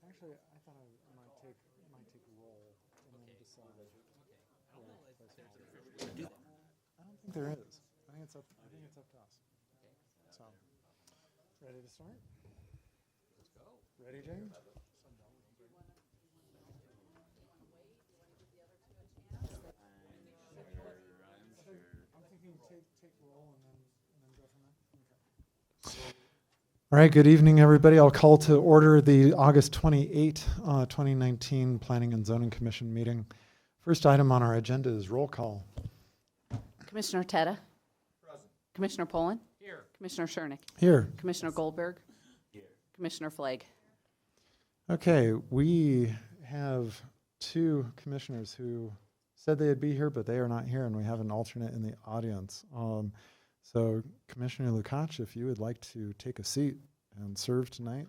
Actually, I thought I might take roll and then decide. I don't think there is. I think it's up to us. So, ready to start? Let's go. Ready, James? I'm thinking take roll and then go from there. Okay. All right, good evening, everybody. I'll call to order the August 28, 2019 Planning and Zoning Commission meeting. First item on our agenda is roll call. Commissioner Teta. Present. Commissioner Poland. Here. Commissioner Schernick. Here. Commissioner Goldberg. Here. Commissioner Flagg. Okay, we have two commissioners who said they'd be here, but they are not here, and we have an alternate in the audience. So Commissioner Lukács, if you would like to take a seat and serve tonight,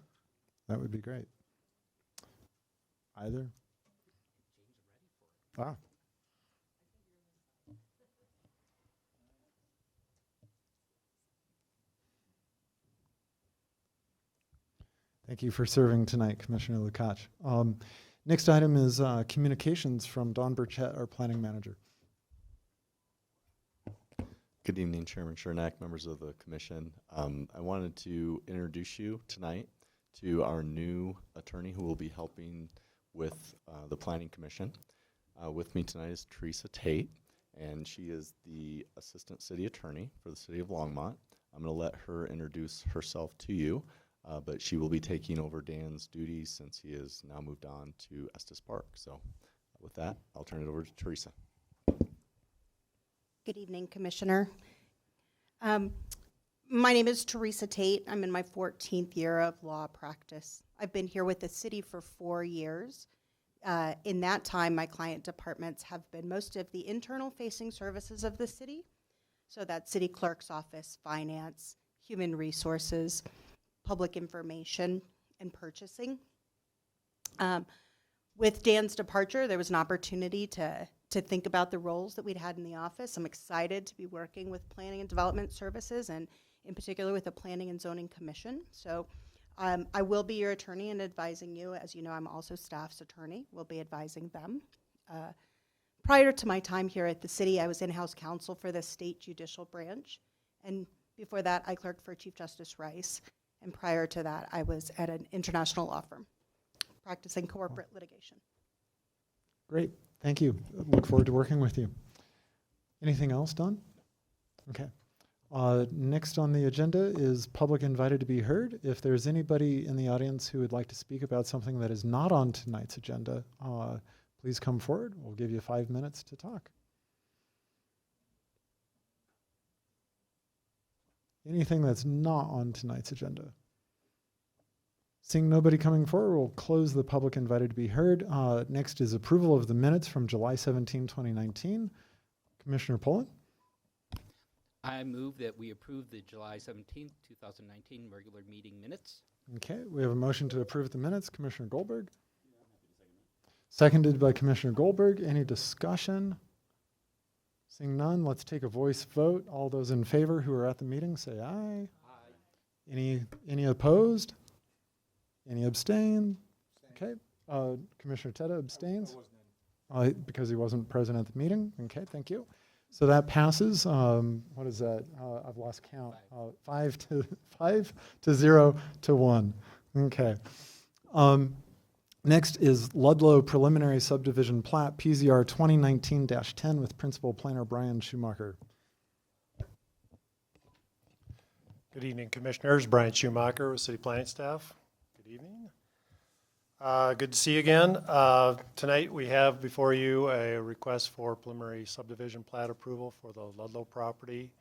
that would be great. Either? Ah. Thank you for serving tonight, Commissioner Lukács. Next item is communications from Don Burchett, our planning manager. Good evening, Chairman Schernick, members of the commission. I wanted to introduce you tonight to our new attorney who will be helping with the Planning Commission. With me tonight is Teresa Tate, and she is the Assistant City Attorney for the City of Longmont. I'm going to let her introduce herself to you, but she will be taking over Dan's duties since he has now moved on to Estes Park. So with that, I'll turn it over to Teresa. Good evening, Commissioner. My name is Teresa Tate. I'm in my 14th year of law practice. I've been here with the city for 4 years. In that time, my client departments have been most of the internal facing services of the city. So that's city clerk's office, finance, human resources, public information, and purchasing. With Dan's departure, there was an opportunity to think about the roles that we'd had in the office. I'm excited to be working with Planning and Development Services and in particular with the Planning and Zoning Commission. So I will be your attorney and advising you. As you know, I'm also staff's attorney. We'll be advising them. Prior to my time here at the city, I was in-house counsel for the state judicial branch. And before that, I clerked for Chief Justice Rice. And prior to that, I was at an international law firm practicing corporate litigation. Great, thank you. Look forward to working with you. Anything else, Don? Okay. Next on the agenda is public invited to be heard. If there's anybody in the audience who would like to speak about something that is not on tonight's agenda, please come forward. We'll give you 5 minutes to talk. Anything that's not on tonight's agenda? Seeing nobody coming forward, we'll close the public invited to be heard. Next is approval of the minutes from July 17, 2019. Commissioner Poland? I move that we approve the July 17th, 2019 regular meeting minutes. Okay, we have a motion to approve the minutes. Commissioner Goldberg? Seconded by Commissioner Goldberg. Any discussion? Seeing none, let's take a voice vote. All those in favor who are at the meeting say aye. Aye. Any opposed? Any abstain? Okay. Commissioner Teta abstains because he wasn't present at the meeting. Okay, thank you. So that passes. What is that? I've lost count. 5 to 0 to 1. Okay. Next is Ludlow Preliminary Subdivision Plat, PZR 2019-10 with Principal Planner Brian Schumacher. Good evening, Commissioners. Brian Schumacher with City Planning Staff. Good evening. Good to see you again. Tonight we have before you a request for preliminary subdivision plat approval for the Ludlow property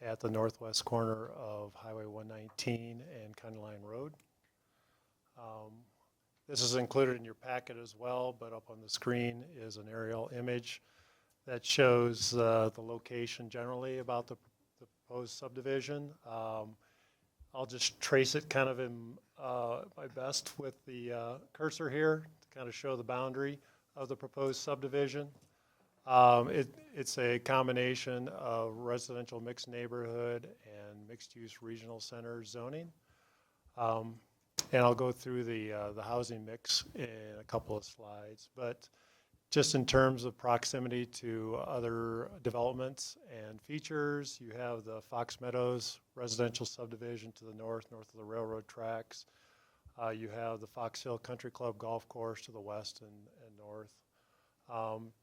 at the northwest corner of Highway 119 and County Line Road. This is included in your packet as well, but up on the screen is an aerial image that shows the location generally about the proposed subdivision. I'll just trace it kind of in my best with the cursor here to kind of show the boundary of the proposed subdivision. It's a combination of residential mixed neighborhood and mixed-use regional center zoning. And I'll go through the housing mix in a couple of slides. But just in terms of proximity to other developments and features, you have the Fox Meadows residential subdivision to the north of the railroad tracks. You have the Fox Hill Country Club Golf Course to the west and north.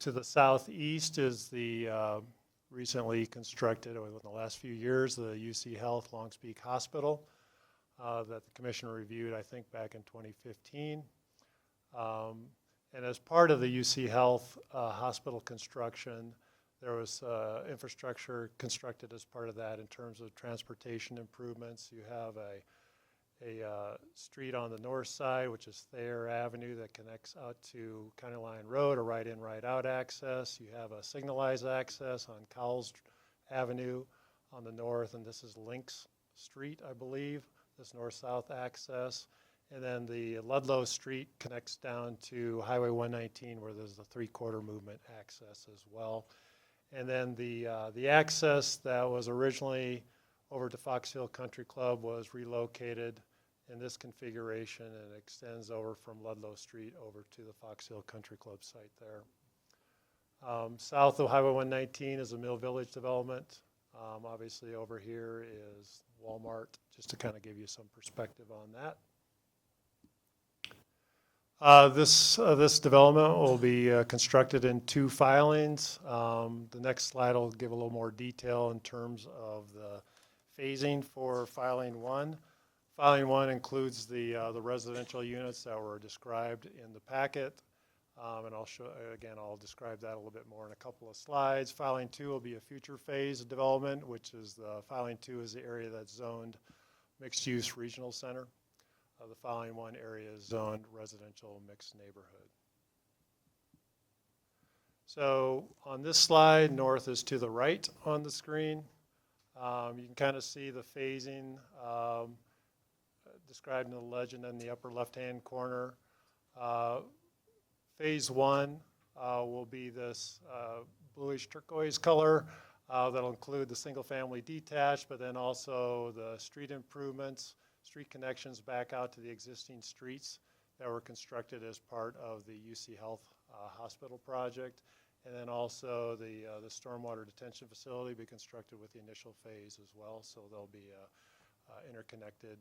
To the southeast is the recently constructed, or in the last few years, the UC Health Long Beach Hospital that the commission reviewed, I think, back in 2015. And as part of the UC Health hospital construction, there was infrastructure constructed as part of that in terms of transportation improvements. You have a street on the north side, which is Thayer Avenue, that connects out to County Line Road, a right-in, right-out access. You have a signalized access on Cowles Avenue on the north, and this is Lynx Street, I believe, this north-south access. And then the Ludlow Street connects down to Highway 119, where there's the three-quarter movement access as well. And then the access that was originally over to Fox Hill Country Club was relocated in this configuration and extends over from Ludlow Street over to the Fox Hill Country Club site there. South of Highway 119 is a Mill Village development. Obviously over here is Walmart, just to kind of give you some perspective on that. This development will be constructed in 2 filings. The next slide will give a little more detail in terms of the phasing for filing 1. Filing 1 includes the residential units that were described in the packet. And I'll describe that a little bit more in a couple of slides. Filing 2 will be a future phase of development, which is filing 2 is the area that's zoned mixed-use regional center. The filing 1 area is zoned residential mixed neighborhood. So on this slide, north is to the right on the screen. You can kind of see the phasing described in the legend in the upper left-hand corner. Phase 1 will be this bluish turquoise color that'll include the single-family detached, but then also the street improvements, street connections back out to the existing streets that were constructed as part of the UC Health hospital project. And then also the stormwater detention facility will be constructed with the initial phase as well. So there'll be interconnected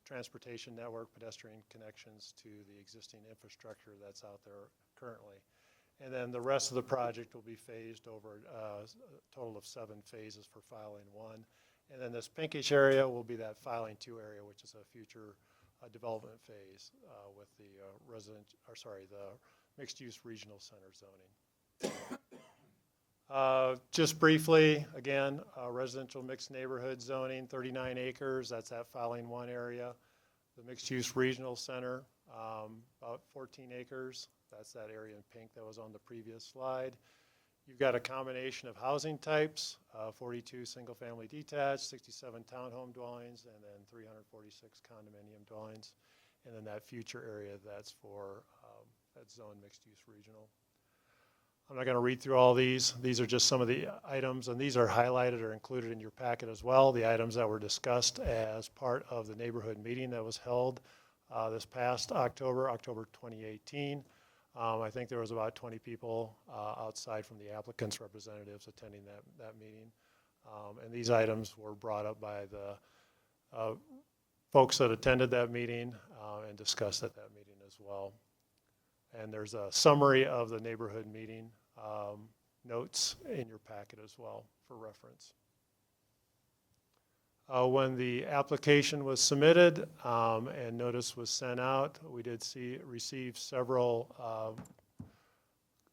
transportation network, pedestrian connections to the existing infrastructure that's out there currently. And then the rest of the project will be phased over a total of 7 phases for filing 1. And then this pinkish area will be that filing 2 area, which is a future development phase with the the mixed-use regional center zoning. Just briefly, again, residential mixed neighborhood zoning, 39 acres. That's that filing 1 area. The mixed-use regional center, about 14 acres. That's that area in pink that was on the previous slide. You've got a combination of housing types, 42 single-family detached, 67 townhome dwellings, and then 346 condominium dwellings. And then that future area that's for that zone mixed-use regional. I'm not going to read through all these. These are just some of the items, and these are highlighted or included in your packet as well, the items that were discussed as part of the neighborhood meeting that was held this past October 2018. I think there was about 20 people outside from the applicants' representatives attending that meeting. And these items were brought up by the folks that attended that meeting and discussed at that meeting as well. And there's a summary of the neighborhood meeting notes in your packet as well for reference. When the application was submitted and notice was sent out, we did receive several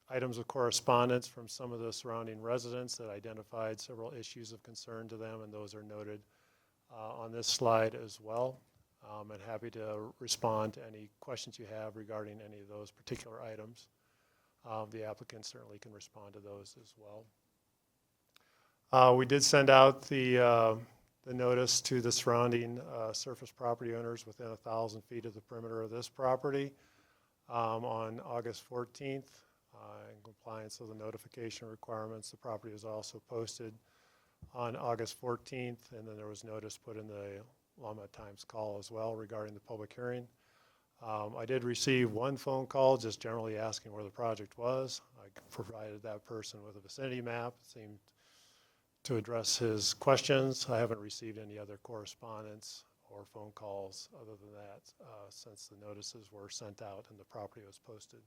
items of correspondence from some of the surrounding residents that identified several issues of concern to them, and those are noted on this slide as well. And happy to respond to any questions you have regarding any of those particular items. The applicant certainly can respond to those as well. We did send out the notice to the surrounding surface property owners within 1,000 feet of the perimeter of this property on August 14th. In compliance with the notification requirements, the property was also posted on August 14th, and then there was notice put in the Longmont Times call as well regarding the public hearing. I did receive one phone call just generally asking where the project was. I provided that person with a vicinity map. It seemed to address his questions. I haven't received any other correspondence or phone calls other than that since the notices were sent out and the property was posted.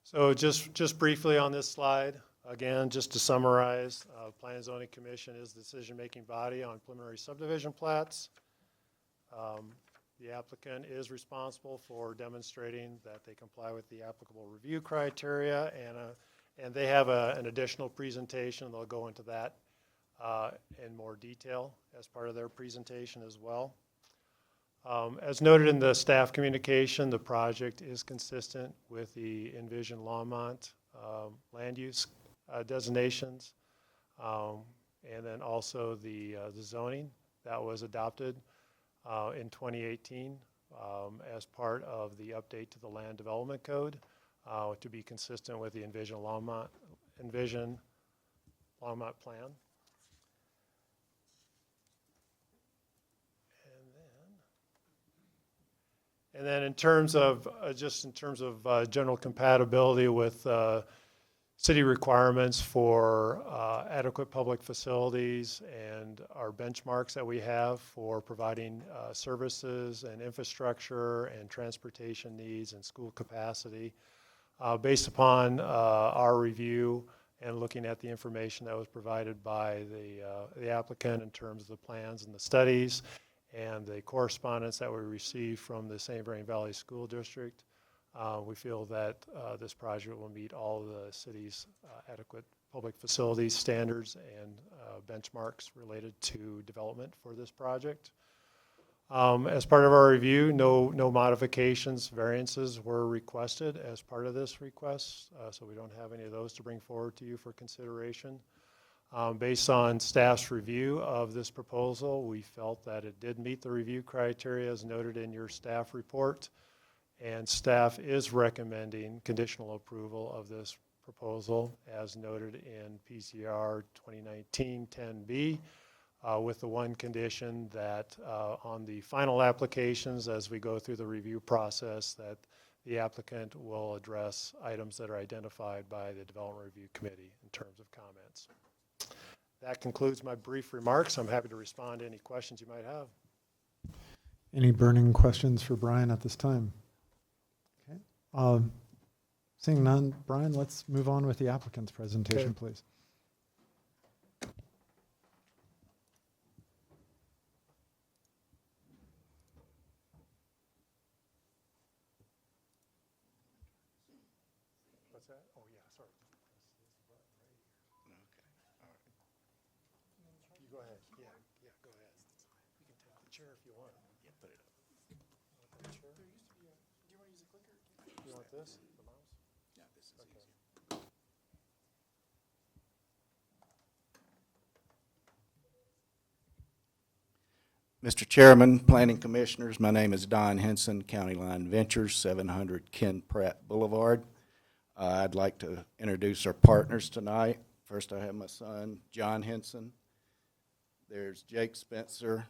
So just briefly on this slide, again, just to summarize, Plan and Zoning Commission is the decision-making body on preliminary subdivision plats. The applicant is responsible for demonstrating that they comply with the applicable review criteria, and they have an additional presentation. They'll go into that in more detail as part of their presentation as well. As noted in the staff communication, the project is consistent with the Envision Longmont land use designations, and then also the zoning that was adopted in 2018 as part of the update to the Land Development Code to be consistent with the Envision Longmont plan. And then in terms of, general compatibility with city requirements for adequate public facilities and our benchmarks that we have for providing services and infrastructure and transportation needs and school capacity, based upon our review and looking at the information that was provided by the applicant in terms of the plans and the studies, and the correspondence that we received from the St. Vrain Valley School District, we feel that this project will meet all the city's adequate public facilities standards and benchmarks related to development for this project. As part of our review, no modifications, variances were requested as part of this request, so we don't have any of those to bring forward to you for consideration. Based on staff's review of this proposal, we felt that it did meet the review criteria as noted in your staff report, and staff is recommending conditional approval of this proposal as noted in PCR 2019-10B, with the one condition that on the final applications as we go through the review process, that the applicant will address items that are identified by the Development Review Committee in terms of comments. That concludes my brief remarks. I'm happy to respond to any questions you might have. Any burning questions for Brian at this time? Okay. Seeing none, Brian, let's move on with the applicant's presentation, Okay. please. What's that? Oh, yeah, sorry. You go ahead. Yeah, go ahead. You can take the chair if you want. Yeah, put it up. You want the chair? There used to be a, do you want to use a clicker? You want this, the mouse? Yeah, this is Okay. easier. Mr. Chairman, Planning Commissioners, my name is Don Henson, County Line Ventures, 700 Ken Pratt Boulevard. I'd like to introduce our partners tonight. First, I have my son, John Henson. There's Jake Spencer,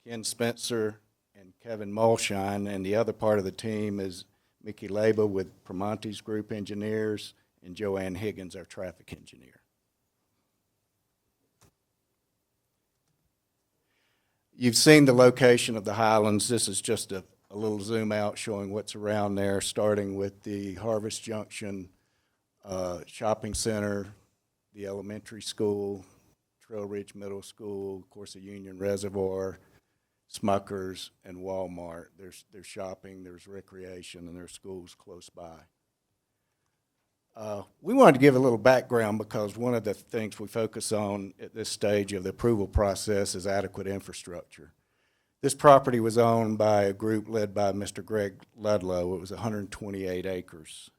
Ken Spencer, and Kevin Mulshine, and the other part of the team is Mickey Laba with Promontes Group Engineers and Joanne Higgins, our traffic engineer. You've seen the location of the Highlands. This is just a little zoom out showing what's around there, starting with the Harvest Junction Shopping Center, the elementary school, Trail Ridge Middle School, of course, the Union Reservoir, Smuckers, and Walmart. There's shopping, there's recreation, and there's schools close by. We wanted to give a little background because one of the things we focus on at this stage of the approval process is adequate infrastructure. This property was owned by a group led by Mr. Greg Ludlow. It was 128 acres.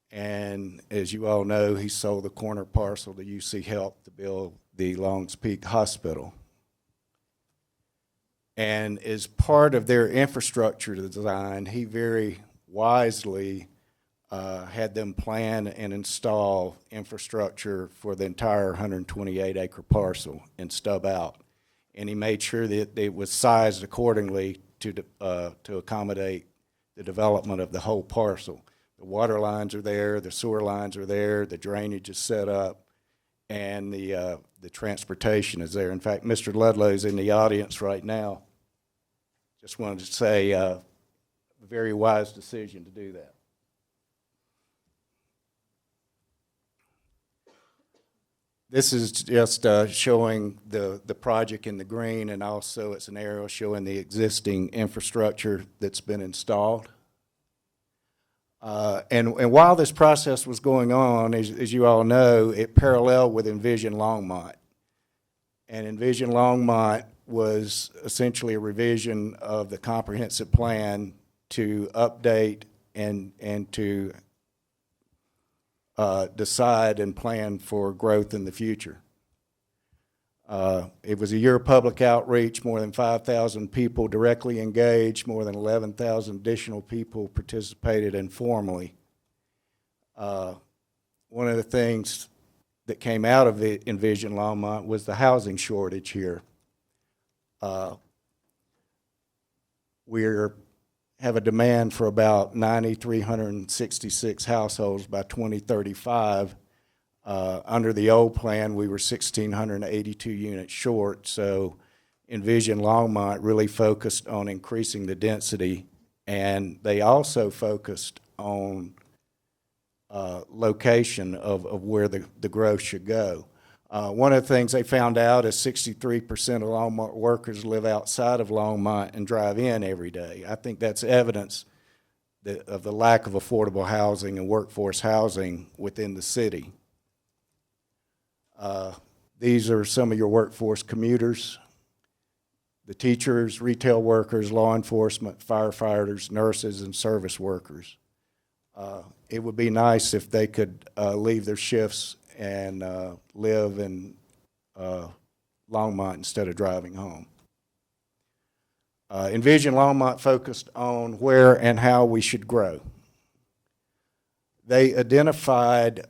And as you all know, he sold the corner parcel to UC Health to build the Longs Peak Hospital. And as part of their infrastructure design, he very wisely had them plan and install infrastructure for the entire 128-acre parcel and stub out. and he made sure that it was sized accordingly to accommodate the development of the whole parcel. The water lines are there, the sewer lines are there, the drainage is set up, and the transportation is there. In fact, Mr. Ludlow's in the audience right now. Just wanted to say, a very wise decision to do that. This is just showing the project in the green, and also it's an aerial showing the existing infrastructure that's been installed. And while this process was going on, as you all know, it paralleled with Envision Longmont. And Envision Longmont was essentially a revision of the comprehensive plan to update and to decide and plan for growth in the future. It was a year of public outreach, more than 5,000 people directly engaged, more than 11,000 additional people participated informally. One of the things that came out of Envision Longmont was the housing shortage here. We have a demand for about 9,366 households by 2035. Under the old plan, we were 1,682 units short, so Envision Longmont really focused on increasing the density, and they also focused on location of where the growth should go. One of the things they found out is 63% of Longmont workers live outside of Longmont and drive in every day. I think that's evidence of the lack of affordable housing and workforce housing within the city. These are some of your workforce commuters: the teachers, retail workers, law enforcement, firefighters, nurses, and service workers. It would be nice if they could leave their shifts and live in Longmont instead of driving home. Envision Longmont focused on where and how we should grow. They identified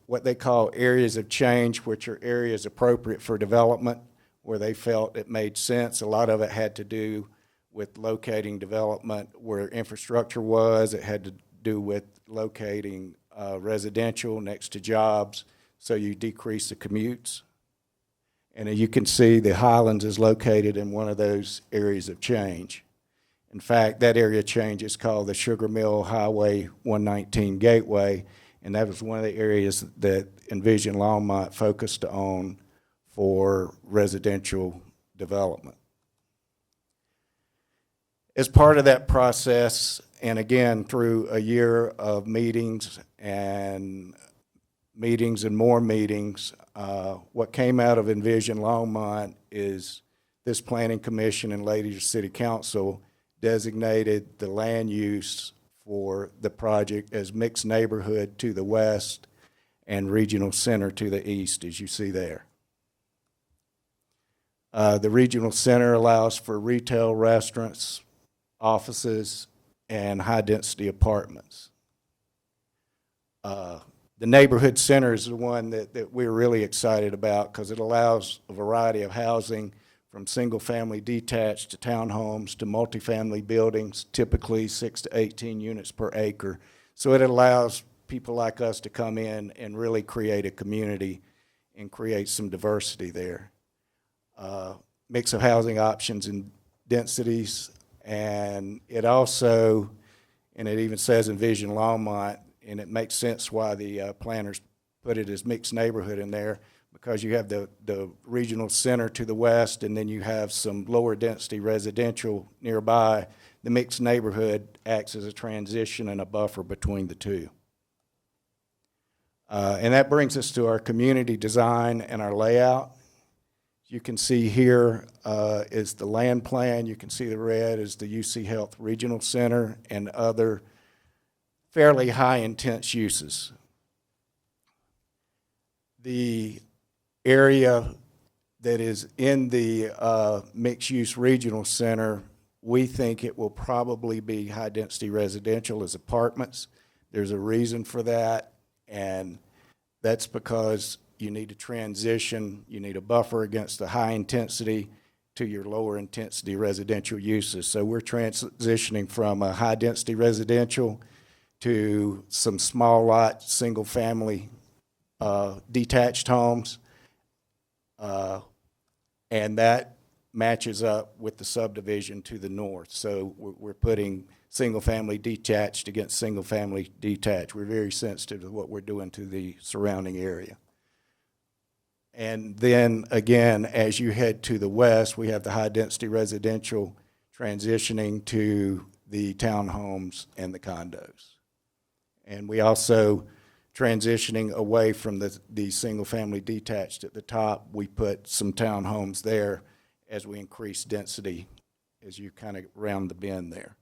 what they call areas of change, which are areas appropriate for development, where they felt it made sense. A lot of it had to do with locating development where infrastructure was. It had to do with locating residential next to jobs, so you decrease the commutes. And you can see the Highlands is located in one of those areas of change. In fact, that area of change is called the Sugar Mill Highway 119 Gateway, and that was one of the areas that Envision Longmont focused on for residential development. As part of that process, and again through a year of meetings and more meetings, what came out of Envision Longmont is this Planning Commission and later City Council designated the land use for the project as mixed neighborhood to the west and regional center to the east, as you see there. The regional center allows for retail, restaurants, offices, and high-density apartments. The neighborhood center is the one that we're really excited about because it allows a variety of housing, from single-family detached to townhomes to multifamily buildings, typically 6 to 18 units per acre. So it allows people like us to come in and really create a community and create some diversity there. Mix of housing options and densities, and it also, and it even says Envision Longmont, and it makes sense why the planners put it as mixed neighborhood in there, because you have the regional center to the west, and then you have some lower density residential nearby. The mixed neighborhood acts as a transition and a buffer between the two. And that brings us to our community design and our layout. You can see here is the land plan. You can see the red is the UC Health Regional Center and other fairly high intense uses. The area that is in the mixed-use regional center, we think it will probably be high-density residential as apartments. There's a reason for that, and that's because you need a transition, you need a buffer against the high intensity, to your lower intensity residential uses. So we're transitioning from a high density residential to some small lot, single family, detached homes. And that matches up with the subdivision to the north. So we're putting single-family detached against single-family detached. We're very sensitive to what we're doing to the surrounding area. And then, again, as you head to the west, we have the high-density residential transitioning to the townhomes and the condos. And we also transitioning away from the single-family detached at the top. We put some townhomes there as we increase density as you kind of round the bend there.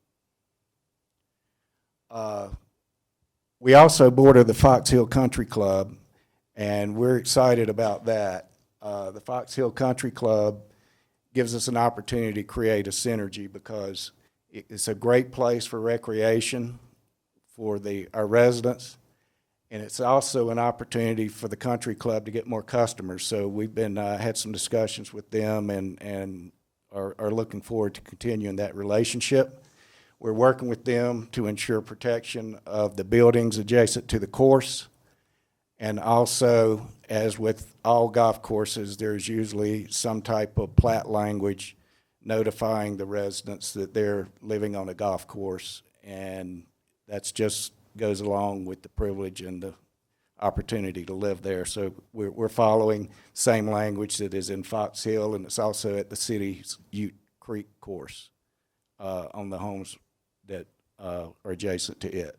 We also border the Fox Hill Country Club, and we're excited about that. The Fox Hill Country Club gives us an opportunity to create a synergy because it's a great place for recreation for our residents. And it's also an opportunity for the country club to get more customers. So we've been had some discussions with them and are looking forward to continuing that relationship. We're working with them to ensure protection of the buildings adjacent to the course. And also, as with all golf courses, there's usually some type of plat language notifying the residents that they're living on a golf course. And that's just goes along with the privilege and the opportunity to live there. So we're following same language that is in Fox Hill, and it's also at the city's Ute Creek course on the homes that are adjacent to it.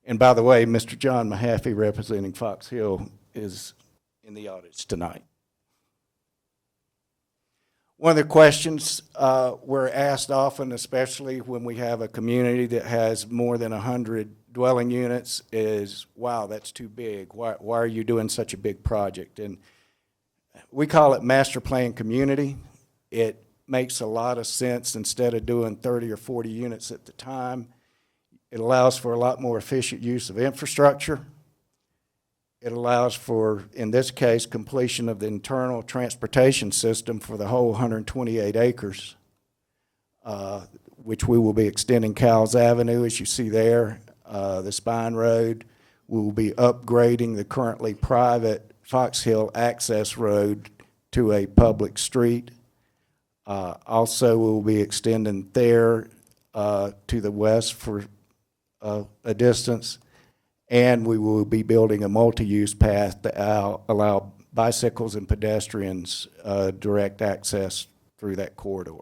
And by the way, Mr. John Mahaffey, representing Fox Hill, is in the audience tonight. One of the questions we're asked often, especially when we have a community that has more than 100 dwelling units, is, wow, that's too big. Why are you doing such a big project? And we call it master plan community. It makes a lot of sense instead of doing 30 or 40 units at the time. It allows for a lot more efficient use of infrastructure. It allows for, in this case, completion of the internal transportation system for the whole 128 acres, which we will be extending Cowles Avenue, as you see there, the Spine Road. We will be upgrading the currently private Fox Hill access road to a public street. Also, we will be extending there to the west for a distance. And we will be building a multi-use path to allow bicycles and pedestrians direct access through that corridor.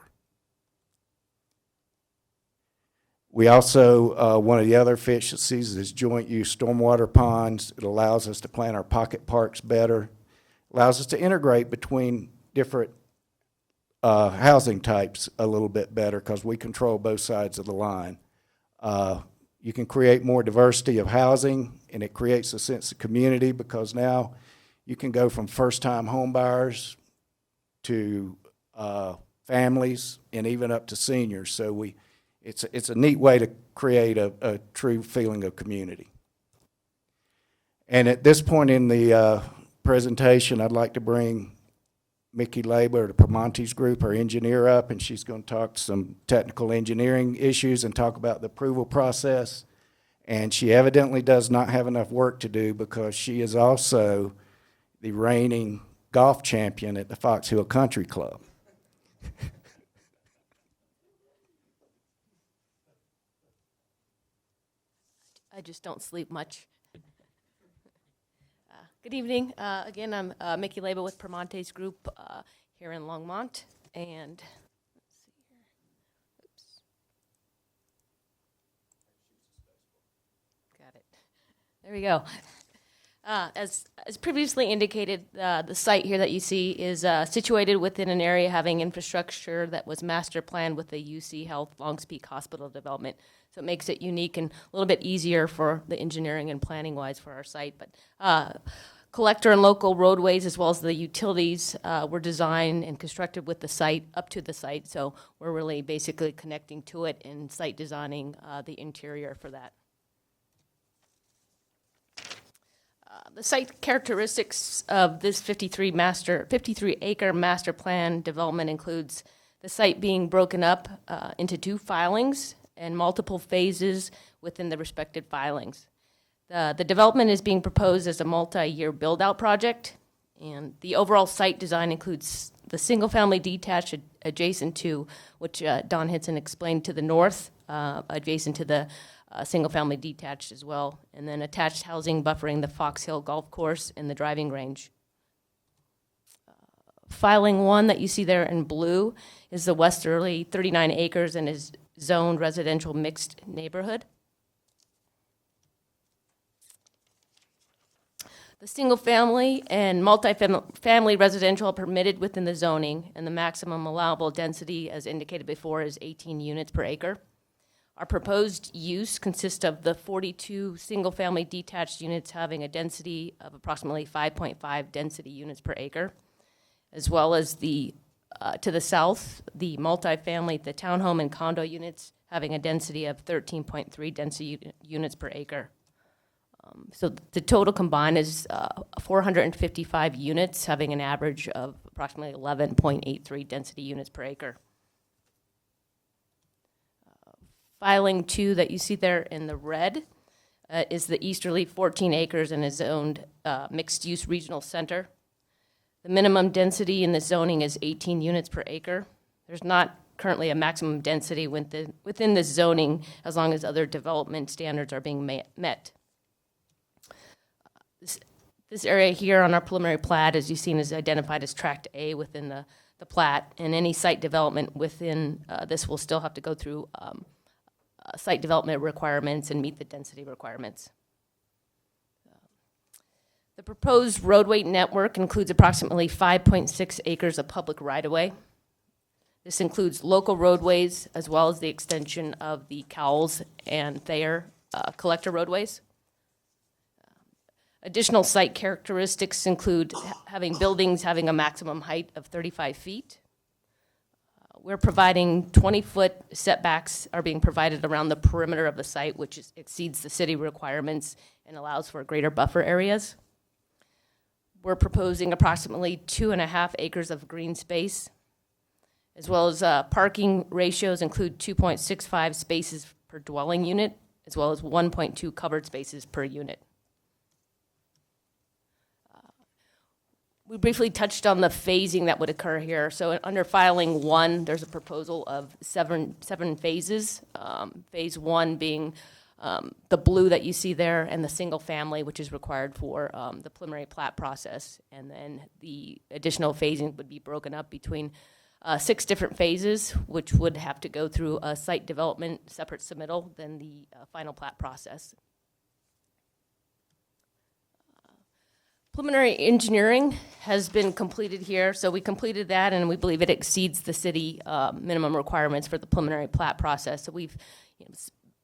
We also, one of the other efficiencies is joint use stormwater ponds. It allows us to plan our pocket parks better. Allows us to integrate between different housing types a little bit better because we control both sides of the line. You can create more diversity of housing, and it creates a sense of community because now you can go from first-time home buyers to families and even up to seniors. So it's a neat way to create a true feeling of community. And at this point in the presentation, I'd like to bring Mickey Labor of the Primantes Group, our engineer, up, and she's going to talk some technical engineering issues and talk about the approval process. And she evidently does not have enough work to do because she is also the reigning golf champion at the Fox Hill Country Club. I just don't sleep much. Good evening. Again, I'm Mickey Labor with Primantes Group here in Longmont. And let's see here. Oops. Got it. There we go. As previously indicated, the site here that you see is situated within an area having infrastructure that was master planned with the UC Health Longs Peak Hospital development. So it makes it unique and a little bit easier for the engineering and planning wise for our site. But collector and local roadways as well as the utilities were designed and constructed with the site, up to the site. So we're really basically connecting to it and site designing the interior for that. The site characteristics of this 53-acre master plan development includes the site being broken up into 2 filings and multiple phases within the respective filings. The development is being proposed as a multi-year build-out project, and the overall site design includes the single-family detached adjacent to, which Don Hinson explained, to the north, adjacent to the single-family detached as well, and then attached housing buffering the Fox Hill Golf Course and the driving range. Filing 1 that you see there in blue is the westerly 39 acres and is zoned residential mixed neighborhood. The single-family and multi-family residential are permitted within the zoning, and the maximum allowable density, as indicated before, is 18 units per acre. Our proposed use consists of the 42 single-family detached units having a density of approximately 5.5 density units per acre, as well as the to the south, the multifamily, the townhome and condo units having a density of 13.3 density units per acre. So the total combined is 455 units, having an average of approximately 11.83 density units per acre. Filing 2 that you see there in the red is the easterly 14 acres and is zoned mixed-use regional center. The minimum density in the zoning is 18 units per acre. There's not currently a maximum density within the zoning as long as other development standards are being met. This area here on our preliminary plat, as you've seen, is identified as Tract A within the plat, and any site development within this will still have to go through site development requirements and meet the density requirements. The proposed roadway network includes approximately 5.6 acres of public right-of-way. This includes local roadways as well as the extension of the Cowles and Thayer collector roadways. Additional site characteristics include having buildings having a maximum height of 35 feet. We're providing 20-foot setbacks are being provided around the perimeter of the site, which exceeds the city requirements and allows for greater buffer areas. We're proposing approximately 2.5 acres of green space, as well as parking ratios include 2.65 spaces per dwelling unit, as well as 1.2 covered spaces per unit. We briefly touched on the phasing that would occur here. So under filing 1, there's a proposal of seven phases. Phase 1 being the blue that you see there, and the single family, which is required for the preliminary plat process. And then the additional phasing would be broken up between 6 different phases, which would have to go through a site development separate submittal than the final plat process. Preliminary engineering has been completed here, so we completed that, and we believe it exceeds the city minimum requirements for the preliminary plat process. So we've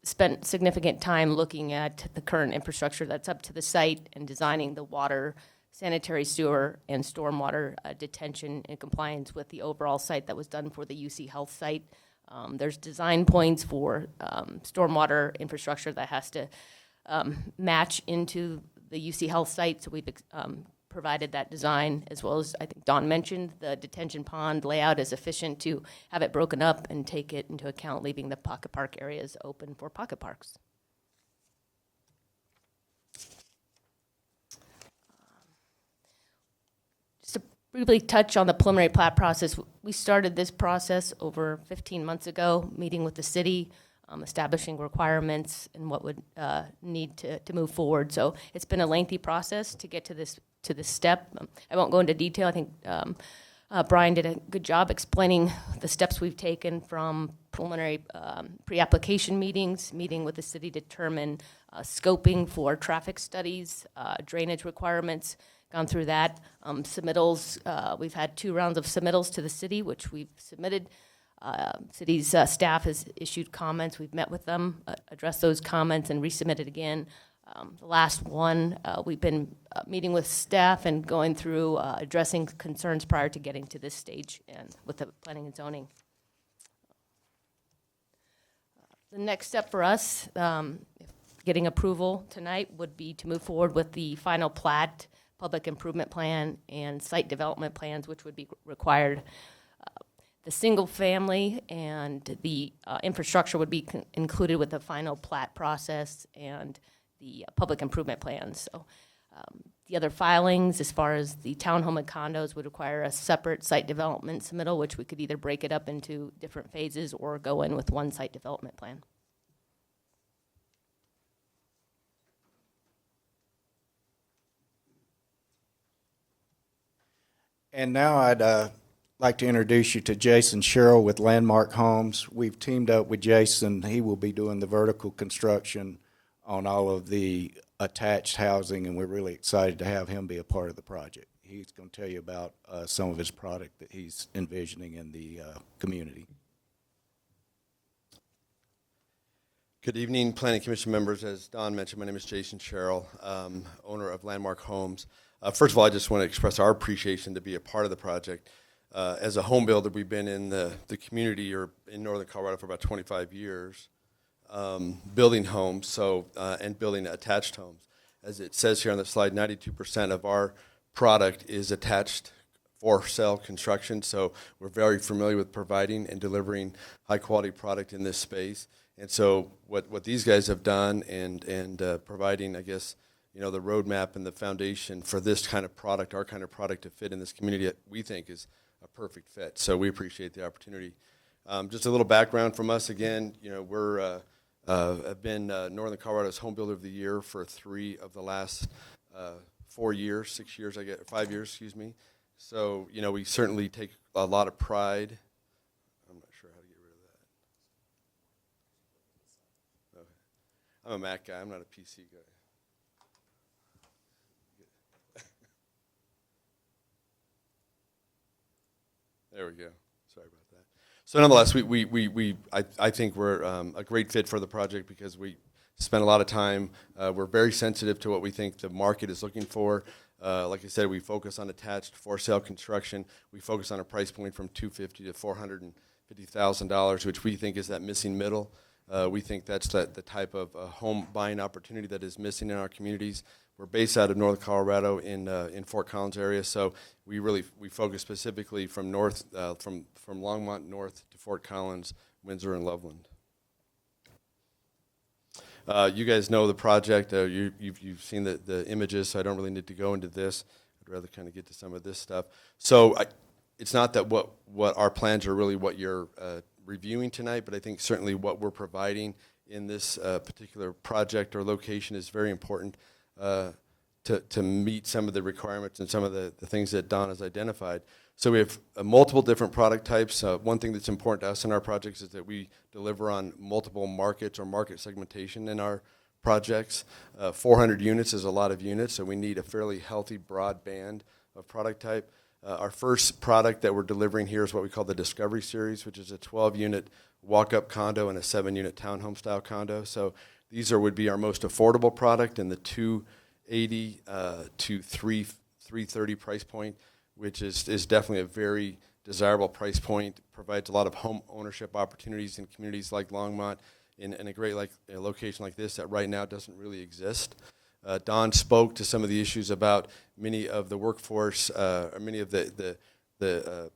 spent significant time looking at the current infrastructure that's up to the site and designing the water, sanitary sewer, and stormwater detention in compliance with the overall site that was done for the UC Health site. There's design points for stormwater infrastructure that has to match into the UC Health site, so we've provided that design, as well as, I think Don mentioned, the detention pond layout is efficient to have it broken up and take it into account, leaving the pocket park areas open for pocket parks. Just to briefly touch on the preliminary plat process, we started this process over 15 months ago, meeting with the city, establishing requirements and what would need to move forward. So it's been a lengthy process to get to this step. I won't go into detail. I think Brian did a good job explaining the steps we've taken from preliminary pre-application meetings, meeting with the city to determine scoping for traffic studies, drainage requirements, gone through that. Submittals, we've had 2 rounds of submittals to the city, which we've submitted. City's staff has issued comments. We've met with them, addressed those comments, and resubmitted again. The last one, we've been meeting with staff and going through addressing concerns prior to getting to this stage and with the planning and zoning. The next step for us, if getting approval tonight would be to move forward with the final plat, public improvement plan, and site development plans, which would be required. The single family and the infrastructure would be included with the final plat process and the public improvement plans. So the other filings, as far as the townhome and condos, would require a separate site development submittal, which we could either break it up into different phases or go in with one site development plan. And now I'd like to introduce you to Jason Sherrill with Landmark Homes. We've teamed up with Jason. He will be doing the vertical construction on all of the attached housing, and we're really excited to have him be a part of the project. He's going to tell you about some of his product that he's envisioning in the community. Good evening, Planning Commission members. As Don mentioned, my name is Jason Sherrill, owner of Landmark Homes. First of all, I just want to express our appreciation to be a part of the project. As a home builder, we've been in the community or in northern Colorado for about 25 years, building homes and building attached homes. As it says here on the slide, 92% of our product is attached for sale construction, so we're very familiar with providing and delivering high-quality product in this space. And so what these guys have done and providing, I guess, the roadmap and the foundation for this kind of product, our kind of product to fit in this community, we think is a perfect fit. So we appreciate the opportunity. Just a little background from us again. We're have been Northern Colorado's Home Builder of the Year for 3 of the last 5 years, excuse me. So we certainly take a lot of pride. I'm not sure how to get rid of that. Okay. I'm a Mac guy. I'm not a PC guy. There we go. Sorry about that. So nonetheless, I think we're a great fit for the project because we spend a lot of time. We're very sensitive to what we think the market is looking for. Like I said, we focus on attached for sale construction. We focus on a price point from $250,000 to $450,000, which we think is that missing middle. We think that's the type of home buying opportunity that is missing in our communities. We're based out of North Colorado in Fort Collins area, so we focus specifically from Longmont north to Fort Collins, Windsor, and Loveland. You guys know the project. You've seen the images, so I don't really need to go into this. I'd rather kind of get to some of this stuff. So it's not that what our plans are really what you're reviewing tonight, but I think certainly what we're providing in this particular project or location is very important to meet some of the requirements and some of the things that Don has identified. So we have multiple different product types. One thing that's important to us in our projects is that we deliver on multiple markets or market segmentation in our projects. 400 units is a lot of units, so we need a fairly healthy broad band of product type. Our first product that we're delivering here is what we call the Discovery Series, which is a 12-unit walk-up condo and a 7-unit townhome style condo. So these would be our most affordable product in the $280 to $330 price point, which is definitely a very desirable price point. Provides a lot of home ownership opportunities in communities like Longmont, in a great a location like this that right now doesn't really exist. Don spoke to some of the issues about many of the workforce, or many of the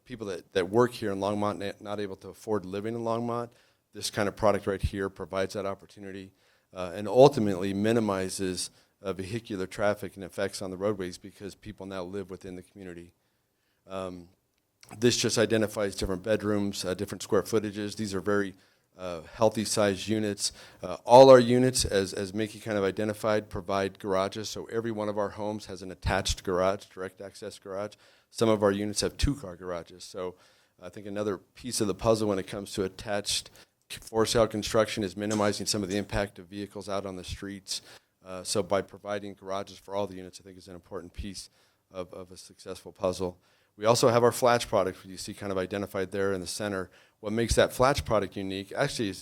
people that work here in Longmont not able to afford living in Longmont. This kind of product right here provides that opportunity and ultimately minimizes vehicular traffic and effects on the roadways because people now live within the community. This just identifies different bedrooms, different square footages. These are very healthy sized units. All our units, as Mickey kind of identified, provide garages. So every one of our homes has an attached garage, direct access garage. Some of our units have 2-car garages. So I think another piece of the puzzle when it comes to attached for sale construction is minimizing some of the impact of vehicles out on the streets. So by providing garages for all the units, I think is an important piece of a successful puzzle. We also have our Flatch product, which you see kind of identified there in the center. What makes that Flatch product unique actually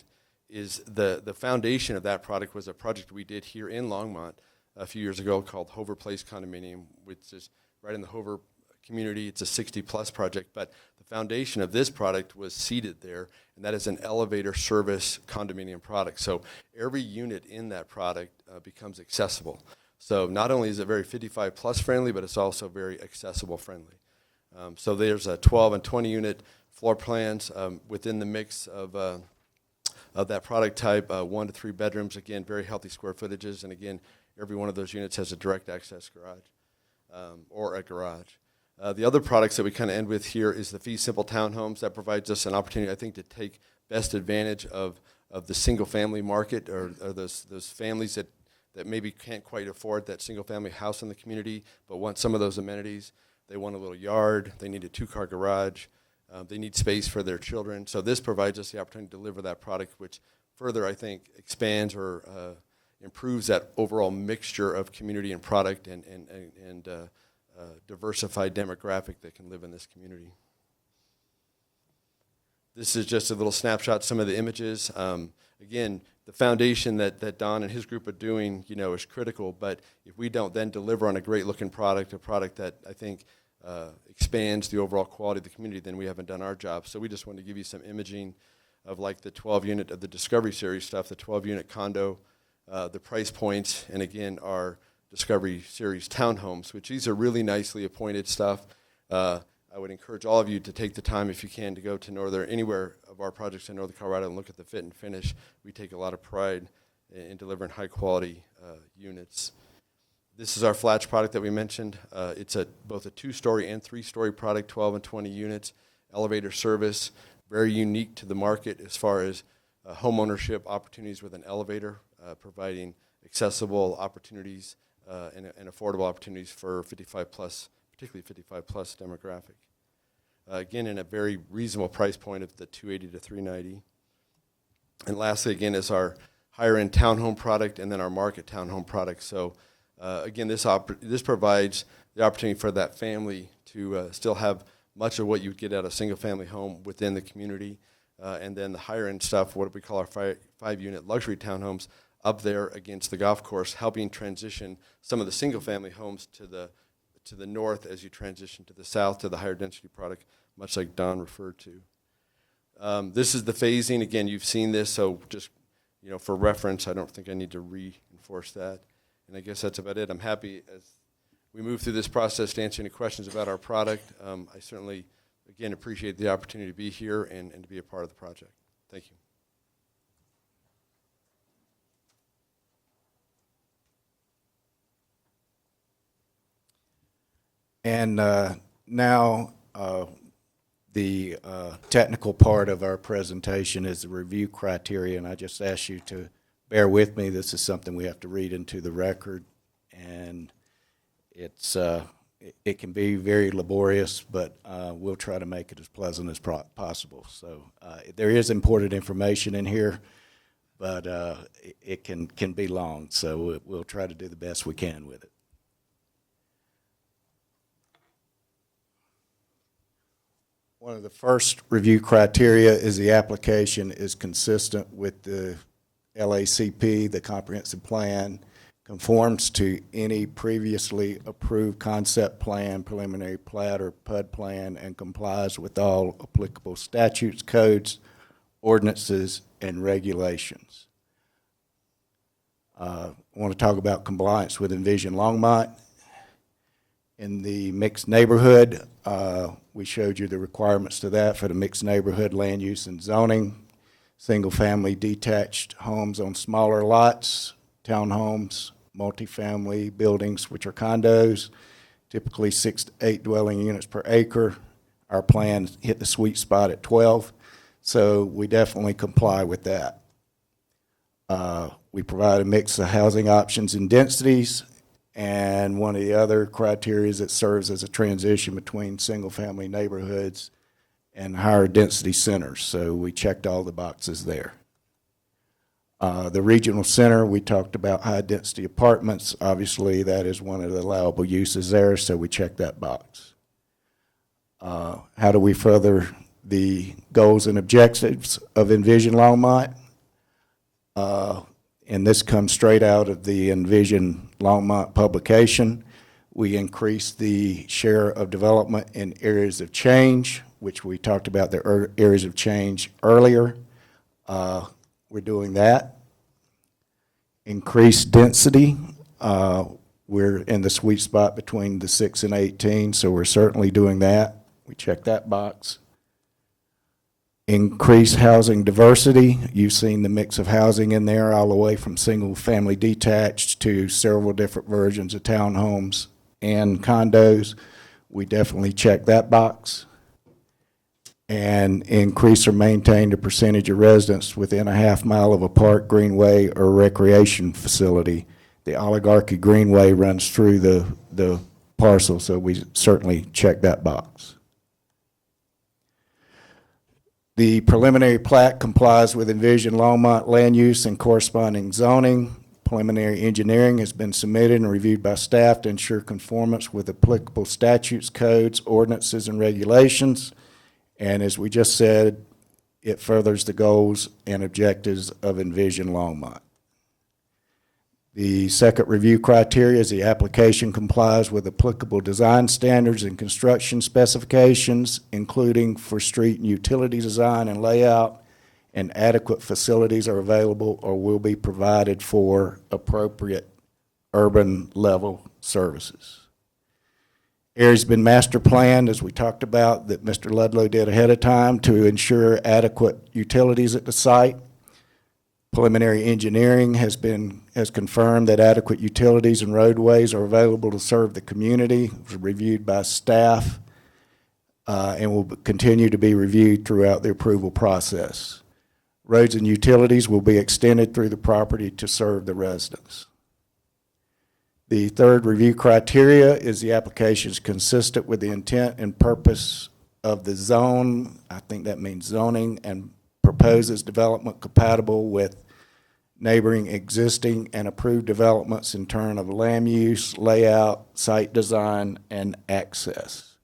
is the foundation of that product was a project we did here in Longmont a few years ago called Hover Place Condominium, which is right in the Hover community. It's a 60-plus project, but the foundation of this product was seated there, and that is an elevator service condominium product. So every unit in that product becomes accessible. So not only is it very 55-plus friendly, but it's also very accessible friendly. So there's a 12 and 20 unit floor plans within the mix of that product type, 1 to 3 bedrooms, again, very healthy square footages, and again, every one of those units has a direct access garage or a garage. The other products that we kind of end with here is the fee simple townhomes. That provides us an opportunity, I think, to take best advantage of the single family market or those families that maybe can't quite afford that single family house in the community, but want some of those amenities. They want a little yard, they need a 2-car garage, they need space for their children. So this provides us the opportunity to deliver that product, which further, I think, expands or improves that overall mixture of community and product and diversified demographic that can live in this community. This is just a little snapshot, some of the images. Again, the foundation that Don and his group are doing, is critical, but if we don't then deliver on a great looking product, a product that I think expands the overall quality of the community, then we haven't done our job. So we just want to give you some imaging of like the 12 unit of the Discovery Series stuff, the 12 unit condo, the price points, and again, our Discovery Series townhomes, which these are really nicely appointed stuff. I would encourage all of you to take the time, if you can, to go to anywhere of our projects in Northern Colorado and look at the fit and finish. We take a lot of pride in delivering high quality units. This is our flats product that we mentioned. It's both a 2-story and 3-story product, 12 and 20 units, elevator service, very unique to the market as far as home ownership opportunities with an elevator, providing accessible opportunities and affordable opportunities for 55-plus, particularly 55-plus demographic. Again, in a very reasonable price point of the $280 to $390. And lastly, again, is our higher-end townhome product and then our market townhome product. So again, this provides the opportunity for that family to still have much of what you would get at a single-family home within the community. And then the higher-end stuff, what we call our 5-unit luxury townhomes, up there against the golf course, helping transition some of the single-family homes to the north as you transition to the south to the higher density product, much like Don referred to. This is the phasing. Again, you've seen this, so just for reference, I don't think I need to reinforce that. And I guess that's about it. I'm happy as we move through this process to answer any questions about our product. I certainly, again, appreciate the opportunity to be here and to be a part of the project. Thank you. And now the technical part of our presentation is the review criteria, and I just ask you to bear with me. This is something we have to read into the record, and it can be very laborious, but we'll try to make it as pleasant as possible. So there is important information in here, but it can be long, so we'll try to do the best we can with it. One of the first review criteria is the application is consistent with the LACP, the comprehensive plan, conforms to any previously approved concept plan, preliminary plat, or PUD plan, and complies with all applicable statutes, codes, ordinances, and regulations. I want to talk about compliance with Envision Longmont. In the mixed neighborhood, we showed you the requirements to that for the mixed neighborhood land use and zoning, single-family detached homes on smaller lots, townhomes, multifamily buildings, which are condos, typically 6 to 8 dwelling units per acre. Our plan hit the sweet spot at 12, so we definitely comply with that. We provide a mix of housing options and densities, and one of the other criteria is it serves as a transition between single-family neighborhoods and higher density centers, so we checked all the boxes there. The regional center, we talked about high density apartments. Obviously, that is one of the allowable uses there, so we checked that box. How do we further the goals and objectives of Envision Longmont? And this comes straight out of the Envision Longmont publication. We increased the share of development in areas of change, which we talked about the areas of change earlier. We're doing that. Increased density. We're in the sweet spot between the 6 and 18, so we're certainly doing that. We check that box. Increase housing diversity. You've seen the mix of housing in there, all the way from single-family detached to several different versions of townhomes and condos. We definitely check that box. And increase or maintain the percentage of residents within a half mile of a park, greenway, or recreation facility. The Oligarchy Greenway runs through the parcel, so we certainly check that box. The preliminary plat complies with envisioned Longmont land use and corresponding zoning. Preliminary engineering has been submitted and reviewed by staff to ensure conformance with applicable statutes, codes, ordinances, and regulations. And as we just said, it furthers the goals and objectives of envisioned Longmont. The second review criteria is the application complies with applicable design standards and construction specifications, including for street and utility design and layout, and adequate facilities are available or will be provided for appropriate urban level services. Area's been master planned, as we talked about, that Mr. Ludlow did ahead of time to ensure adequate utilities at the site. Preliminary engineering has confirmed that adequate utilities and roadways are available to serve the community. It was reviewed by staff and will continue to be reviewed throughout the approval process. Roads and utilities will be extended through the property to serve the residents. The third review criteria is the application is consistent with the intent and purpose of the zone. I think that means zoning, and proposes development compatible with neighboring existing and approved developments in terms of land use, layout, site design, and access.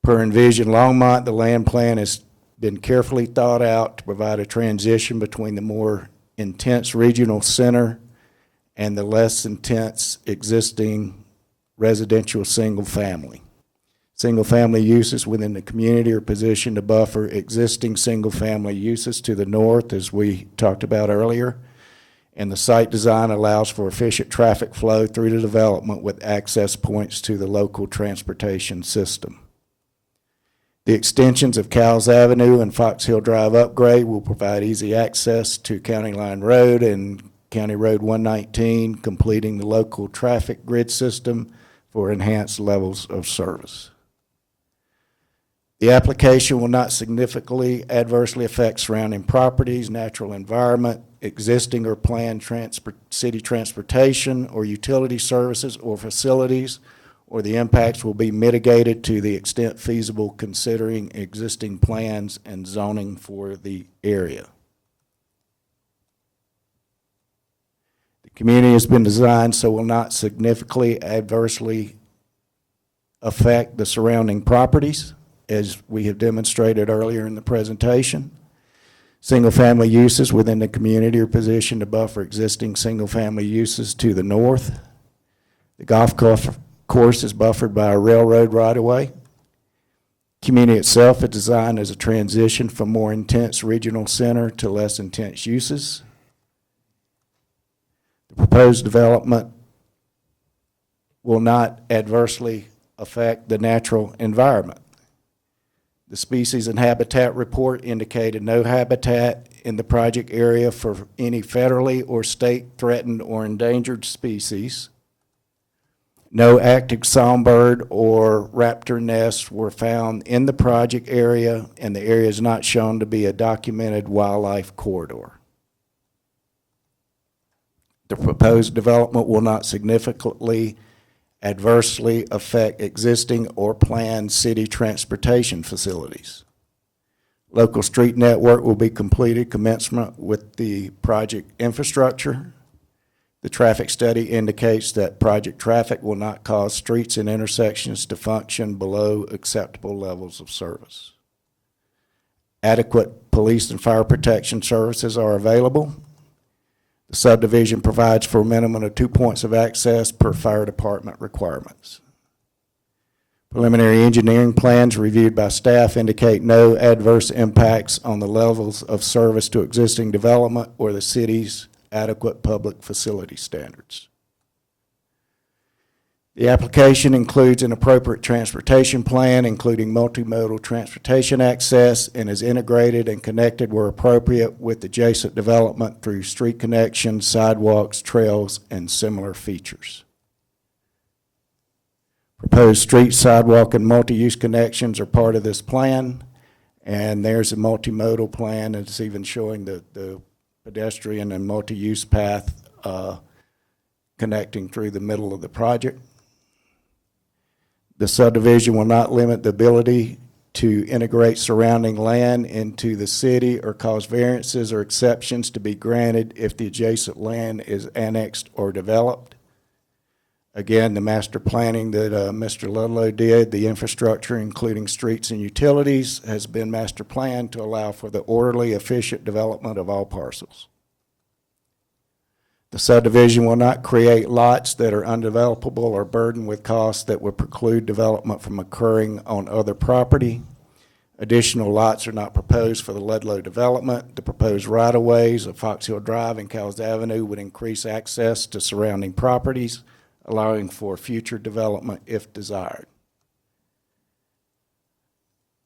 Per envision Longmont, the land plan has been carefully thought out to provide a transition between the more intense regional center and the less intense existing residential single family. Single-family uses within the community are positioned to buffer existing single-family uses to the north, as we talked about earlier, and the site design allows for efficient traffic flow through the development with access points to the local transportation system. The extensions of Cowles Avenue and Fox Hill Drive upgrade will provide easy access to County Line Road and County Road 119, completing the local traffic grid system for enhanced levels of service. The application will not significantly adversely affect surrounding properties, natural environment, existing or planned city transportation or utility services or facilities, or the impacts will be mitigated to the extent feasible considering existing plans and zoning for the area. The community has been designed so will not significantly adversely affect the surrounding properties, as we have demonstrated earlier in the presentation. Single-family uses within the community are positioned to buffer existing single-family uses to the north. The golf course is buffered by a railroad right-of-way. Community itself is designed as a transition from more intense regional center to less intense uses. The proposed development will not adversely affect the natural environment. The species and habitat report indicated no habitat in the project area for any federally or state threatened or endangered species. No active songbird or raptor nests were found in the project area, and the area is not shown to be a documented wildlife corridor. The proposed development will not significantly adversely affect existing or planned city transportation facilities. Local street network will be completed commencement with the project infrastructure. The traffic study indicates that project traffic will not cause streets and intersections to function below acceptable levels of service. Adequate police and fire protection services are available. The subdivision provides for a minimum of 2 points of access per fire department requirements. Preliminary engineering plans reviewed by staff indicate no adverse impacts on the levels of service to existing development or the city's adequate public facility standards. The application includes an appropriate transportation plan, including multimodal transportation access, and is integrated and connected where appropriate with adjacent development through street connections, sidewalks, trails, and similar features. Proposed street, sidewalk, and multi-use connections are part of this plan, and there's a multimodal plan. It's even showing the pedestrian and multi-use path connecting through the middle of the project. The subdivision will not limit the ability to integrate surrounding land into the city or cause variances or exceptions to be granted if the adjacent land is annexed or developed. Again, the master planning that Mr. Ludlow did, the infrastructure, including streets and utilities, has been master planned to allow for the orderly, efficient development of all parcels. The subdivision will not create lots that are undevelopable or burdened with costs that would preclude development from occurring on other property. Additional lots are not proposed for the Ludlow development. The proposed right-of-ways of Fox Hill Drive and Cowles Avenue would increase access to surrounding properties, allowing for future development if desired.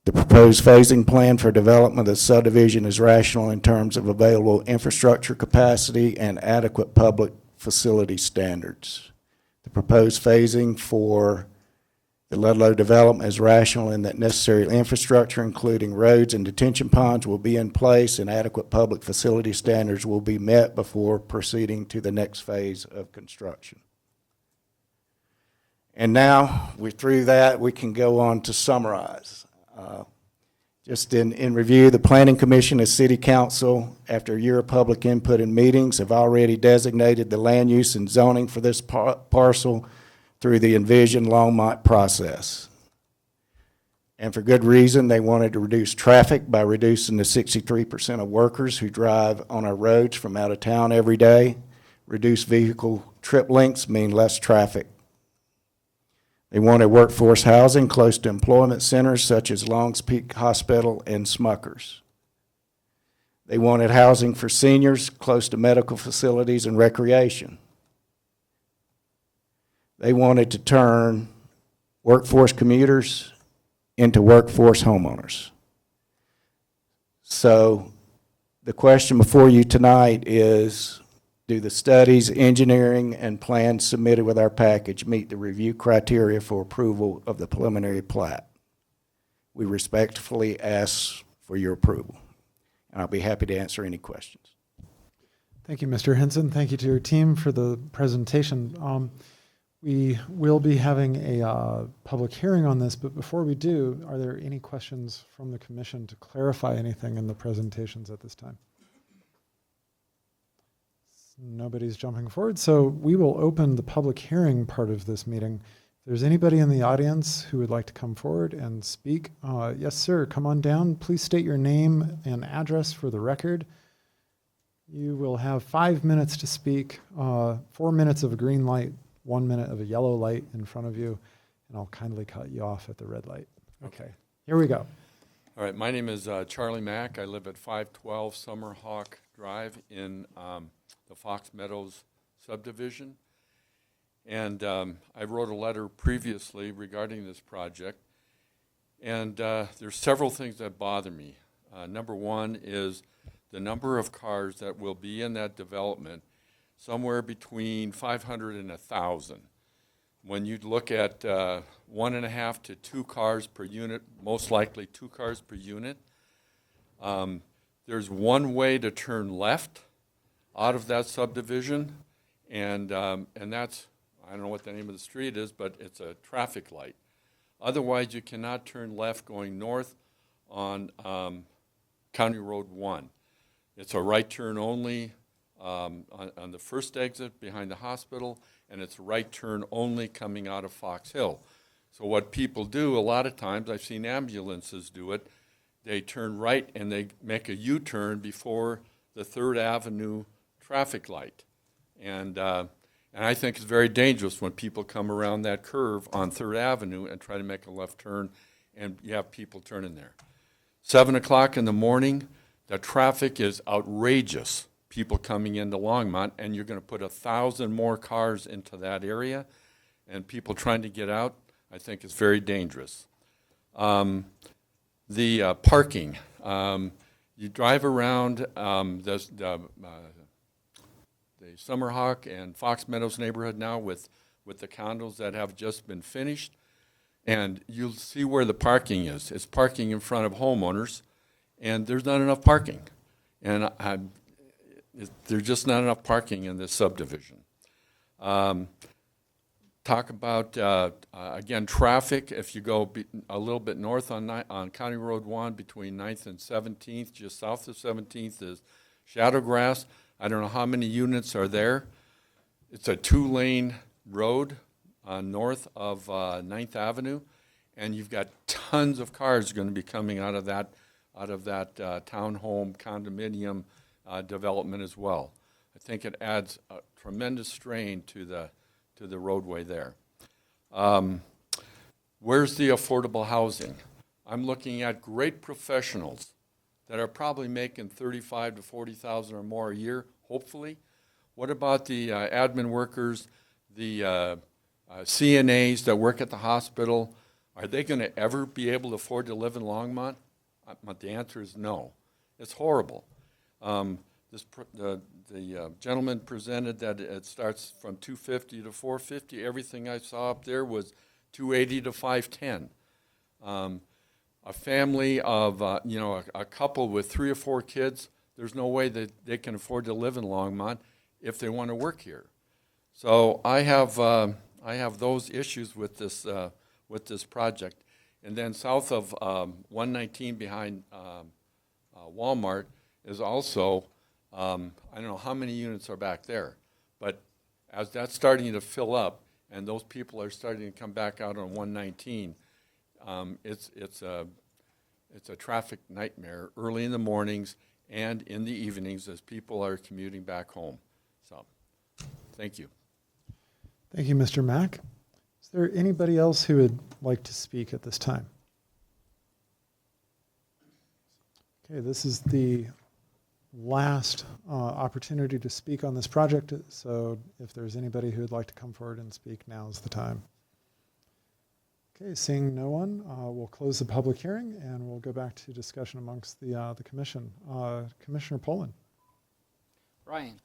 The proposed phasing plan for development of the subdivision is rational in terms of available infrastructure capacity and adequate public facility standards. The proposed phasing for the Ludlow development is rational in that necessary infrastructure, including roads and detention ponds, will be in place and adequate public facility standards will be met before proceeding to the next phase of construction. And now we're through that, we can go on to summarize. Just in review, the Planning Commission and City Council, after a year of public input and meetings, have already designated the land use and zoning for this parcel through the envisioned Longmont process. And for good reason, they wanted to reduce traffic by reducing the 63% of workers who drive on our roads from out of town every day. Reduced vehicle trip lengths mean less traffic. They wanted workforce housing close to employment centers such as Longs Peak Hospital and Smuckers. They wanted housing for seniors close to medical facilities and recreation. They wanted to turn workforce commuters into workforce homeowners. So the question before you tonight is, do the studies, engineering, and plans submitted with our package meet the review criteria for approval of the preliminary plat? We respectfully ask for your approval, and I'll be happy to answer any questions. Thank you, Mr. Henson. Thank you to your team for the presentation. We will be having a public hearing on this, but before we do, are there any questions from the commission to clarify anything in the presentations at this time? Nobody's jumping forward, so we will open the public hearing part of this meeting. If there's anybody in the audience who would like to come forward and speak, yes, sir, come on down. Please state your name and address for the record. You will have 5 minutes to speak, 4 minutes of a green light, 1 minute of a yellow light in front of you, and I'll kindly cut you off at the red light. Okay, here we go. All right, my name is Charlie Mack. I live at 512 Summerhawk Drive in the Fox Meadows subdivision. And I wrote a letter previously regarding this project. And there's several things that bother me. Number one is the number of cars that will be in that development, somewhere between 500 and 1,000. When you look at 1.5 to 2 cars per unit, most likely 2 cars per unit, there's one way to turn left out of that subdivision, and that's, I don't know what the name of the street is, but it's a traffic light. Otherwise, you cannot turn left going north on County Road 1. It's a right turn only on the first exit behind the hospital, and it's right turn only coming out of Fox Hill. So what people do, a lot of times, I've seen ambulances do it, they turn right and they make a U-turn before the 3rd Avenue traffic light. And I think it's very dangerous when people come around that curve on 3rd Avenue and try to make a left turn, and you have people turning there. 7 o'clock in the morning, the traffic is outrageous. People coming into Longmont, and you're going to put 1,000 more cars into that area, and people trying to get out, I think is very dangerous. The parking. You drive around the Summerhawk and Fox Meadows neighborhood now with the condos that have just been finished, and you'll see where the parking is. It's parking in front of homeowners, and there's not enough parking. And there's just not enough parking in this subdivision. Talk about, again, traffic. If you go a little bit north on County Road 1 between 9th and 17th, just south of 17th is Shadowgrass. I don't know how many units are there. It's a 2-lane road north of 9th Avenue, and you've got tons of cars going to be coming out of that townhome condominium development as well. I think it adds a tremendous strain to the roadway there. Where's the affordable housing? I'm looking at great professionals that are probably making $35,000 to $40,000 or more a year, hopefully. What about the admin workers, the CNAs that work at the hospital? Are they going to ever be able to afford to live in Longmont? The answer is no. It's horrible. The gentleman presented that it starts from $250 to $450. Everything I saw up there was $280 to $510. A family of, a couple with 3 or 4 kids, there's no way that they can afford to live in Longmont if they want to work here. So I have those issues with this project. And then south of 119 behind Walmart is also, I don't know how many units are back there, but as that's starting to fill up and those people are starting to come back out on 119, it's a traffic nightmare early in the mornings and in the evenings as people are commuting back home. So, thank you. Thank you, Mr. Mack. Is there anybody else who would like to speak at this time? Okay, this is the last opportunity to speak on this project, so if there's anybody who would like to come forward and speak, now's the time. Okay, seeing no one, we'll close the public hearing and we'll go back to discussion amongst the commission. Commissioner Poland. Ryan,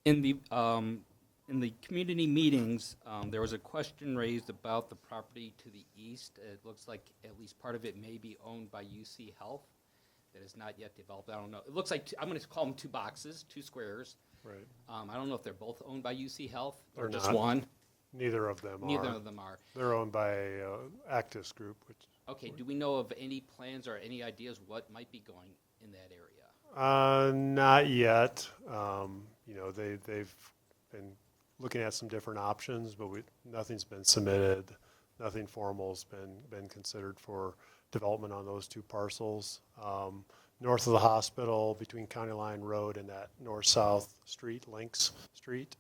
in the community meetings, there was a question raised about the property to the east. It looks like at least part of it may be owned by UC Health. That is not yet developed. I don't know. It looks like I'm going to call them 2 boxes, 2 squares. Right. I don't know if they're both owned by UC Health or They're just not. one. Neither of them are. Neither of them are. They're owned by Actis Group, which. Okay. Do we know of any plans or any ideas what might be going in that area? Not yet. They've been looking at some different options, but nothing's been submitted. Nothing formal's been considered for development on those 2 parcels. North of the hospital, between County Line Road and that north-south street, Links Street.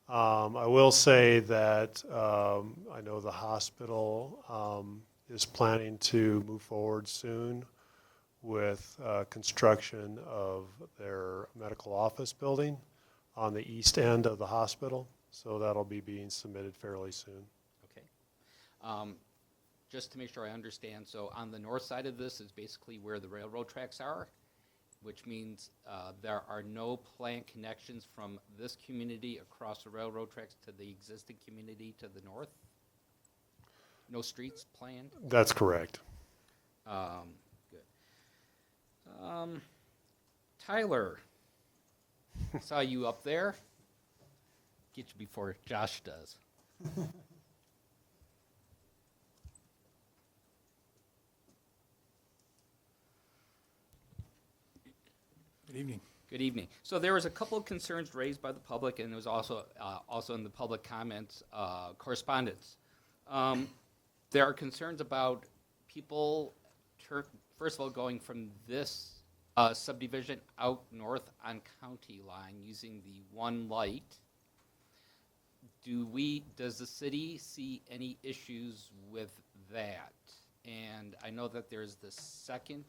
I will say that I know the hospital is planning to move forward soon with construction of their medical office building on the east end of the hospital. So that'll be being submitted fairly soon. Okay. Just to make sure I understand, so on the north side of this is basically where the railroad tracks are, which means there are no plant connections from this community across the railroad tracks to the existing community to the north? No streets planned? That's correct. Good. Tyler, saw you up there. Get you before Josh does. Good evening. Good evening. So there was a couple of concerns raised by the public, and there was also in the public comments correspondence. There are concerns about people, first of all, going from this subdivision out north on County Line using the one light. Does the city see any issues with that? And I know that there's the second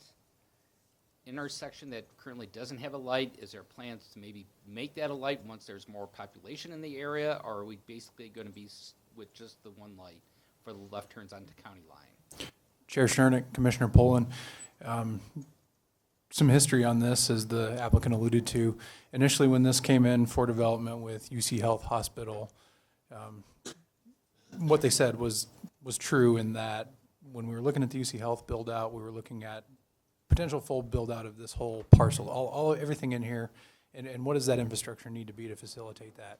intersection that currently doesn't have a light. Is there plans to maybe make that a light once there's more population in the area, or are we basically going to be with just the one light for the left turns onto County Line? Chair Shernick, Commissioner Poland. Some history on this, as the applicant alluded to. Initially, when this came in for development with UC Health Hospital, what they said was true in that when we were looking at the UC Health build out, we were looking at potential full build out of this whole parcel, everything in here, and what does that infrastructure need to be to facilitate that?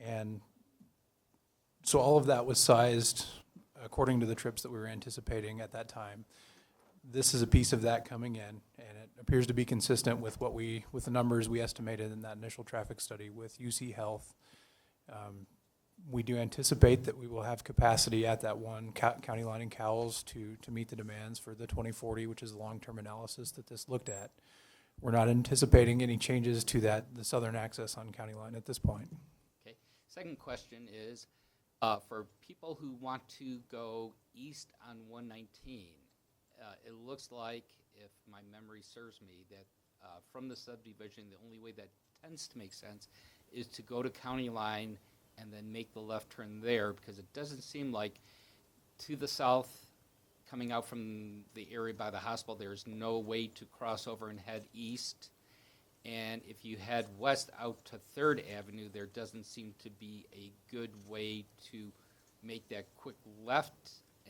And so all of that was sized according to the trips that we were anticipating at that time. This is a piece of that coming in, and it appears to be consistent with with the numbers we estimated in that initial traffic study with UC Health. We do anticipate that we will have capacity at that one County Line and Cowles to meet the demands for the 2040, which is the long-term analysis that this looked at. We're not anticipating any changes to the southern access on County Line at this point. Okay. Second question is, for people who want to go east on 119, it looks like, if my memory serves me, that from the subdivision, the only way that tends to make sense is to go to County Line and then make the left turn there, because it doesn't seem like to the south, coming out from the area by the hospital, there's no way to cross over and head east. And if you head west out to 3rd Avenue, there doesn't seem to be a good way to make that quick left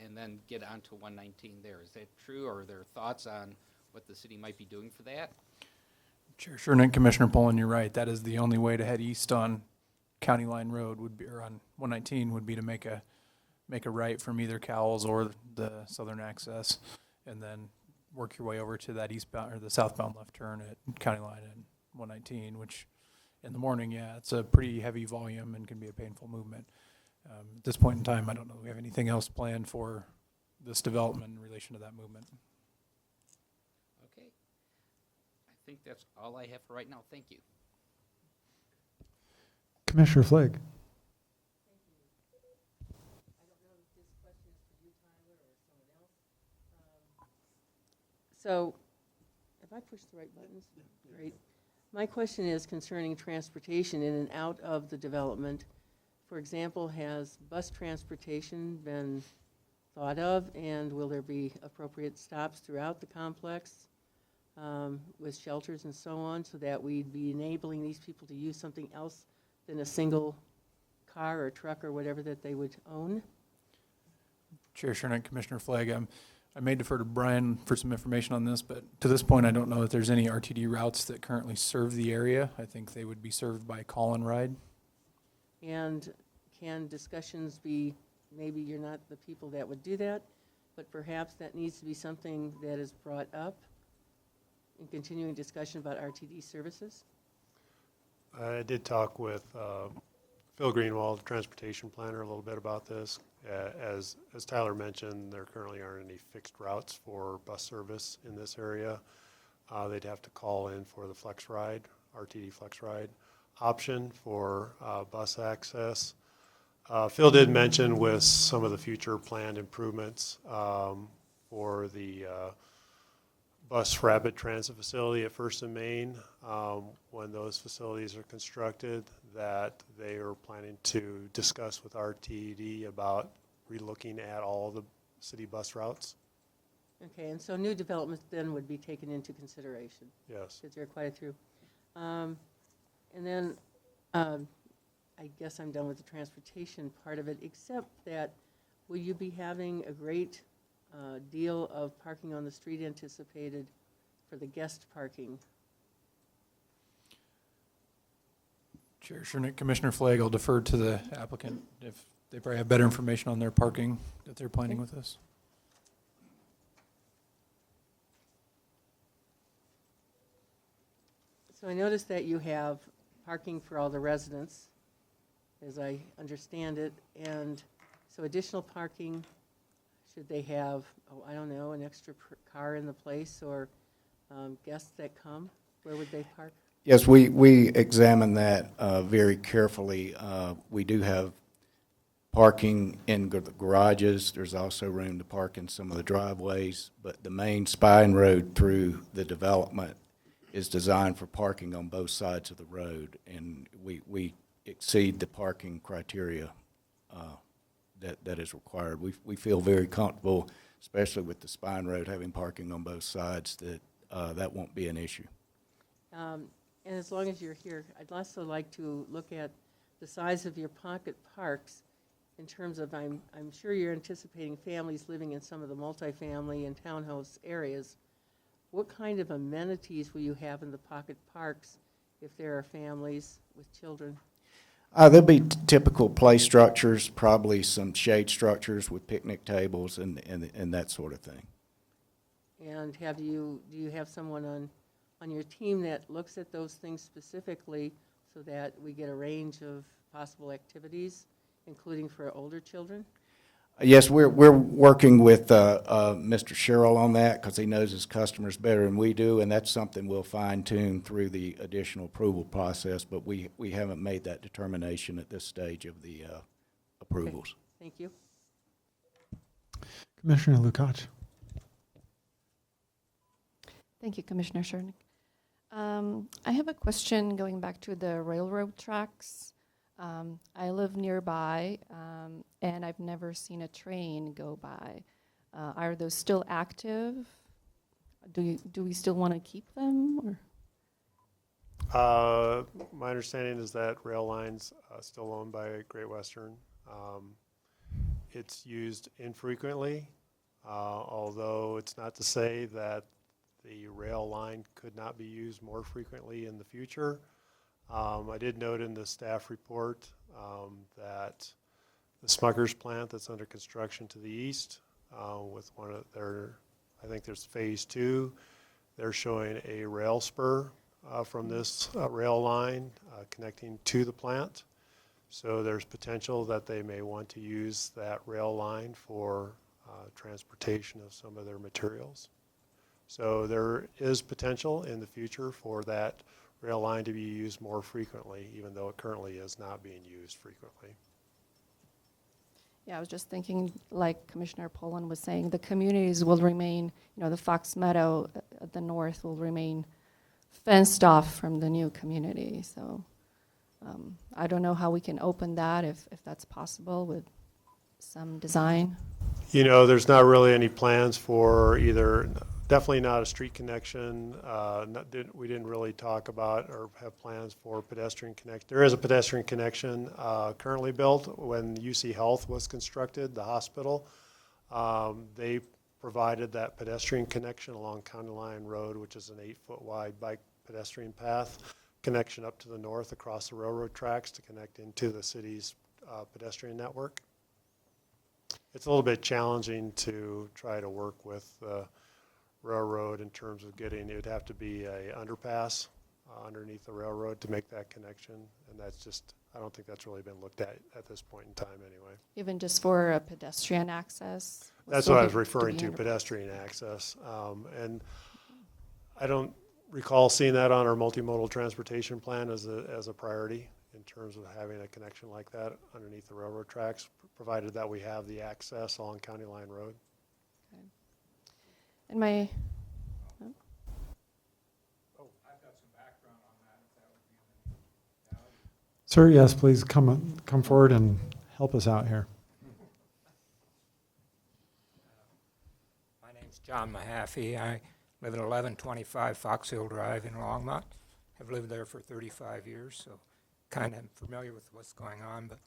and then get onto 119 there. Is that true, or are there thoughts on what the city might be doing for that? Chair Shernick, Commissioner Poland, you're right. That is the only way to head east on County Line Road or on 119 would be to make a right from either Cowles or the southern access, and then work your way over to that eastbound or the southbound left turn at County Line and 119, which in the morning, it's a pretty heavy volume and can be a painful movement. At this point in time, I don't know if we have anything else planned for this development in relation to that movement. Okay. I think that's all I have for right now. Thank you. Commissioner Flake. So, if I push the right buttons? Great. My question is concerning transportation in and out of the development. For example, has bus transportation been thought of, and will there be appropriate stops throughout the complex with shelters and so on, so that we'd be enabling these people to use something else than a single car or truck or whatever that they would own? Chair Shernick, Commissioner Flagg, I may defer to Brian for some information on this, but to this point, I don't know if there's any RTD routes that currently serve the area. I think they would be served by call and ride. And can discussions be, maybe you're not the people that would do that, but perhaps that needs to be something that is brought up in continuing discussion about RTD services? I did talk with Phil Greenwald, the transportation planner, a little bit about this. As Tyler mentioned, there currently aren't any fixed routes for bus service in this area. They'd have to call in for the Flex Ride, RTD Flex Ride option for bus access. Phil did mention with some of the future planned improvements for the bus rapid transit facility at First and Main, when those facilities are constructed, that they are planning to discuss with RTD about relooking at all the city bus routes. Okay, and so new developments then would be taken into consideration? Yes. Because they're quite a few. And then I guess I'm done with the transportation part of it, except that will you be having a great deal of parking on the street anticipated for the guest parking? Chair Shernick, Commissioner Flagg, I'll defer to the applicant if they probably have better information on their parking that they're planning with us. So I noticed that you have parking for all the residents, as I understand it, and so additional parking, should they have, I don't know, an extra car in the place, or guests that come? Where would they park? Yes, we examine that very carefully. We do have parking in the garages. There's also room to park in some of the driveways, but the main spine road through the development is designed for parking on both sides of the road, and we exceed the parking criteria that is required. We feel very comfortable, especially with the spine road having parking on both sides, that that won't be an issue. And as long as you're here, I'd also like to look at the size of your pocket parks in terms of, I'm sure you're anticipating families living in some of the multifamily and townhouse areas. What kind of amenities will you have in the pocket parks if there are families with children? There'll be typical play structures, probably some shade structures with picnic tables and that sort of thing. And do you have someone on your team that looks at those things specifically so that we get a range of possible activities, including for older children? Yes, we're working with Mr. Sherrill on that because he knows his customers better than we do, and that's something we'll fine-tune through the additional approval process, but we haven't made that determination at this stage of the approvals. Okay. Thank you. Commissioner Lukacs. Thank you, Commissioner Shernick. I have a question going back to the railroad tracks. I live nearby, and I've never seen a train go by. Are those still active? Do we still want to keep them? Or? My understanding is that rail line's still owned by Great Western. It's used infrequently, although it's not to say that the rail line could not be used more frequently in the future. I did note in the staff report that the Smuckers plant that's under construction to the east with one of their, I think there's phase 2, they're showing a rail spur from this rail line connecting to the plant. So there's potential that they may want to use that rail line for transportation of some of their materials. So there is potential in the future for that rail line to be used more frequently, even though it currently is not being used frequently. Yeah, I was just thinking, like Commissioner Poland was saying, the communities will remain, the Fox Meadow at the north will remain fenced off from the new community. So I don't know how we can open that if that's possible with some design. There's not really any plans for either. Definitely not a street connection. We didn't really talk about or have plans for pedestrian connection. There is a pedestrian connection currently built. When UC Health was constructed, the hospital, they provided that pedestrian connection along County Line Road, which is an 8-foot wide bike pedestrian path, connection up to the north across the railroad tracks to connect into the city's pedestrian network. It's a little bit challenging to try to work with railroad in terms of getting, it would have to be a underpass underneath the railroad to make that connection, and that's just, I don't think that's really been looked at this point in time anyway. Even just for a pedestrian access? That's what I was referring to, pedestrian access. And I don't recall seeing that on our multimodal transportation plan as a priority in terms of having a connection like that underneath the railroad tracks, provided that we have the access along County Line Road. And my, I've got some background on that, if that would be valuable. Sir, yes, please come forward and help us out here. My name's John Mahaffey. I live at 1125 Fox Hill Drive in Longmont. Have lived there for 35 years, so kind of familiar with what's going on. But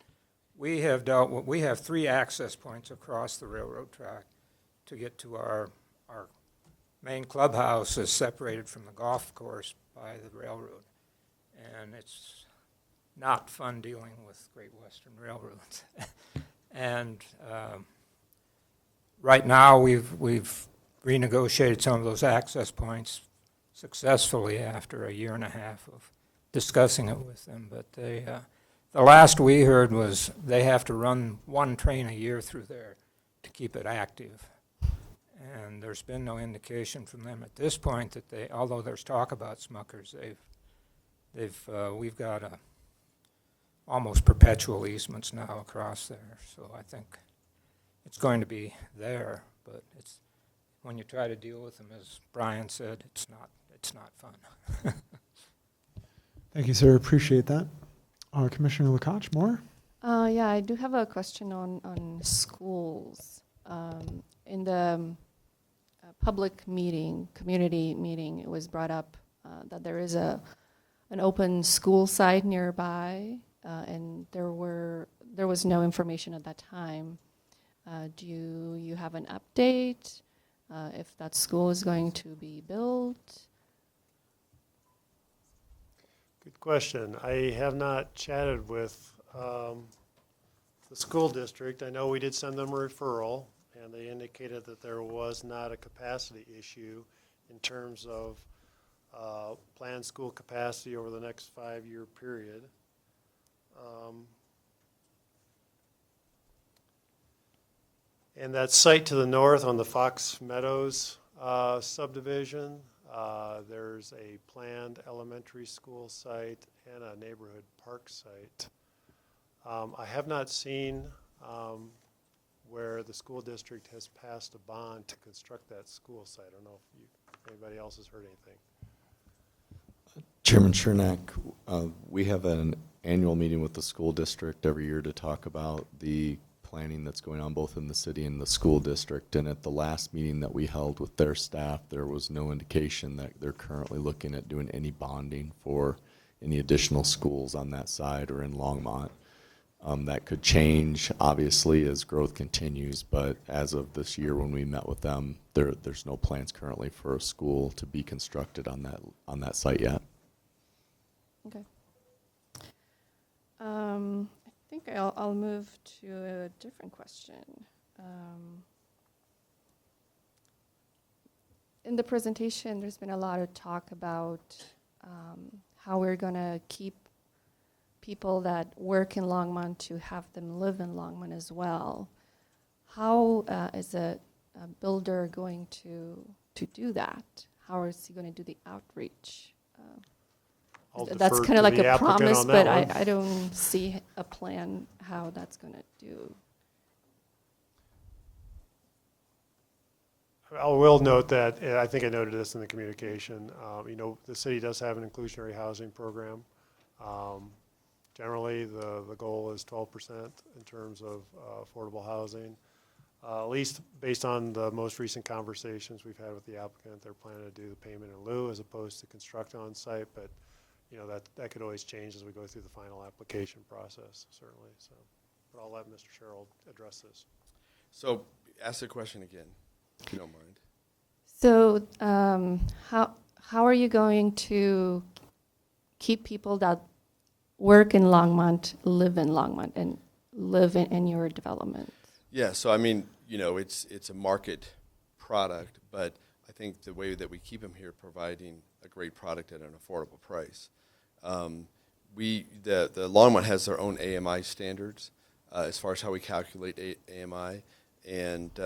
we have 3 access points across the railroad track to get to our main clubhouse is separated from the golf course by the railroad, and it's not fun dealing with Great Western Railroads. And right now we've renegotiated some of those access points successfully after a year and a half of discussing it with them. But the last we heard was they have to run 1 train a year through there to keep it active. And there's been no indication from them at this point that they, although there's talk about Smuckers, we've got almost perpetual easements now across there. So I think it's going to be there, but it's, when you try to deal with them, as Brian said, it's not fun. Thank you, sir. Appreciate that. Commissioner Lukács, more? Yeah, I do have a question on schools. In the public meeting, community meeting, it was brought up that there is an open school site nearby, and there was no information at that time. Do you have an update if that school is going to be built? Good question. I have not chatted with the school district. I know we did send them a referral, and they indicated that there was not a capacity issue in terms of planned school capacity over the next 5-year period. And that site to the north on the Fox Meadows subdivision, there's a planned elementary school site and a neighborhood park site. I have not seen where the school district has passed a bond to construct that school site. I don't know if anybody else has heard anything. Chairman Chernak, we have an annual meeting with the school district every year to talk about the planning that's going on both in the city and the school district. And at the last meeting that we held with their staff, there was no indication that they're currently looking at doing any bonding for any additional schools on that side or in Longmont. That could change, obviously, as growth continues, but as of this year when we met with them, there's no plans currently for a school to be constructed on that site yet. Okay. I think I'll move to a different question. In the presentation, there's been a lot of talk about how we're going to keep people that work in Longmont to have them live in Longmont as well. How is a builder going to do that? How is he going to do the outreach? That's kind of like a promise, but I don't see a plan how that's going to do. I will note that, I think I noted this in the communication, the city does have an inclusionary housing program. Generally, the goal is 12% in terms of affordable housing. At least based on the most recent conversations we've had with the applicant, they're planning to do the payment in lieu as opposed to construct on site, but that could always change as we go through the final application process, certainly. So, but I'll let Mr. Sherrill address this. So ask the question again, if you don't mind. So how are you going to keep people that work in Longmont, live in Longmont, and live in your development? Yeah, so I mean, it's a market product, but I think the way that we keep them here, providing a great product at an affordable price. The Longmont has their own AMI standards as far as how we calculate AMI, and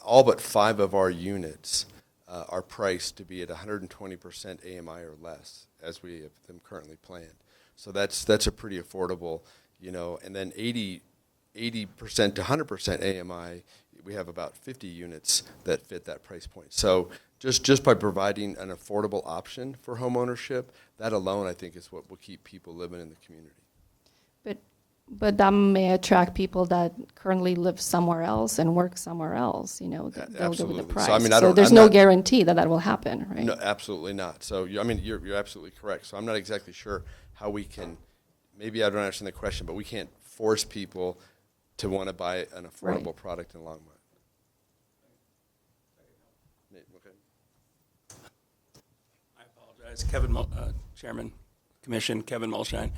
all but 5 of our units are priced to be at 120% AMI or less, as we have them currently planned. So that's a pretty affordable, and then 80% to 100% AMI, we have about 50 units that fit that price point. So just by providing an affordable option for home ownership, that alone I think is what will keep people living in the community. But that may attract people that currently live somewhere else and work somewhere else. They'll go with the price. So, there's no guarantee that will happen, right? No, absolutely not. So you're absolutely correct. So I'm not exactly sure how we can. Maybe I don't understand the question, but we can't force people to want to buy an affordable product in Longmont. Okay. I apologize, Chairman, Commission, Kevin Mulshine.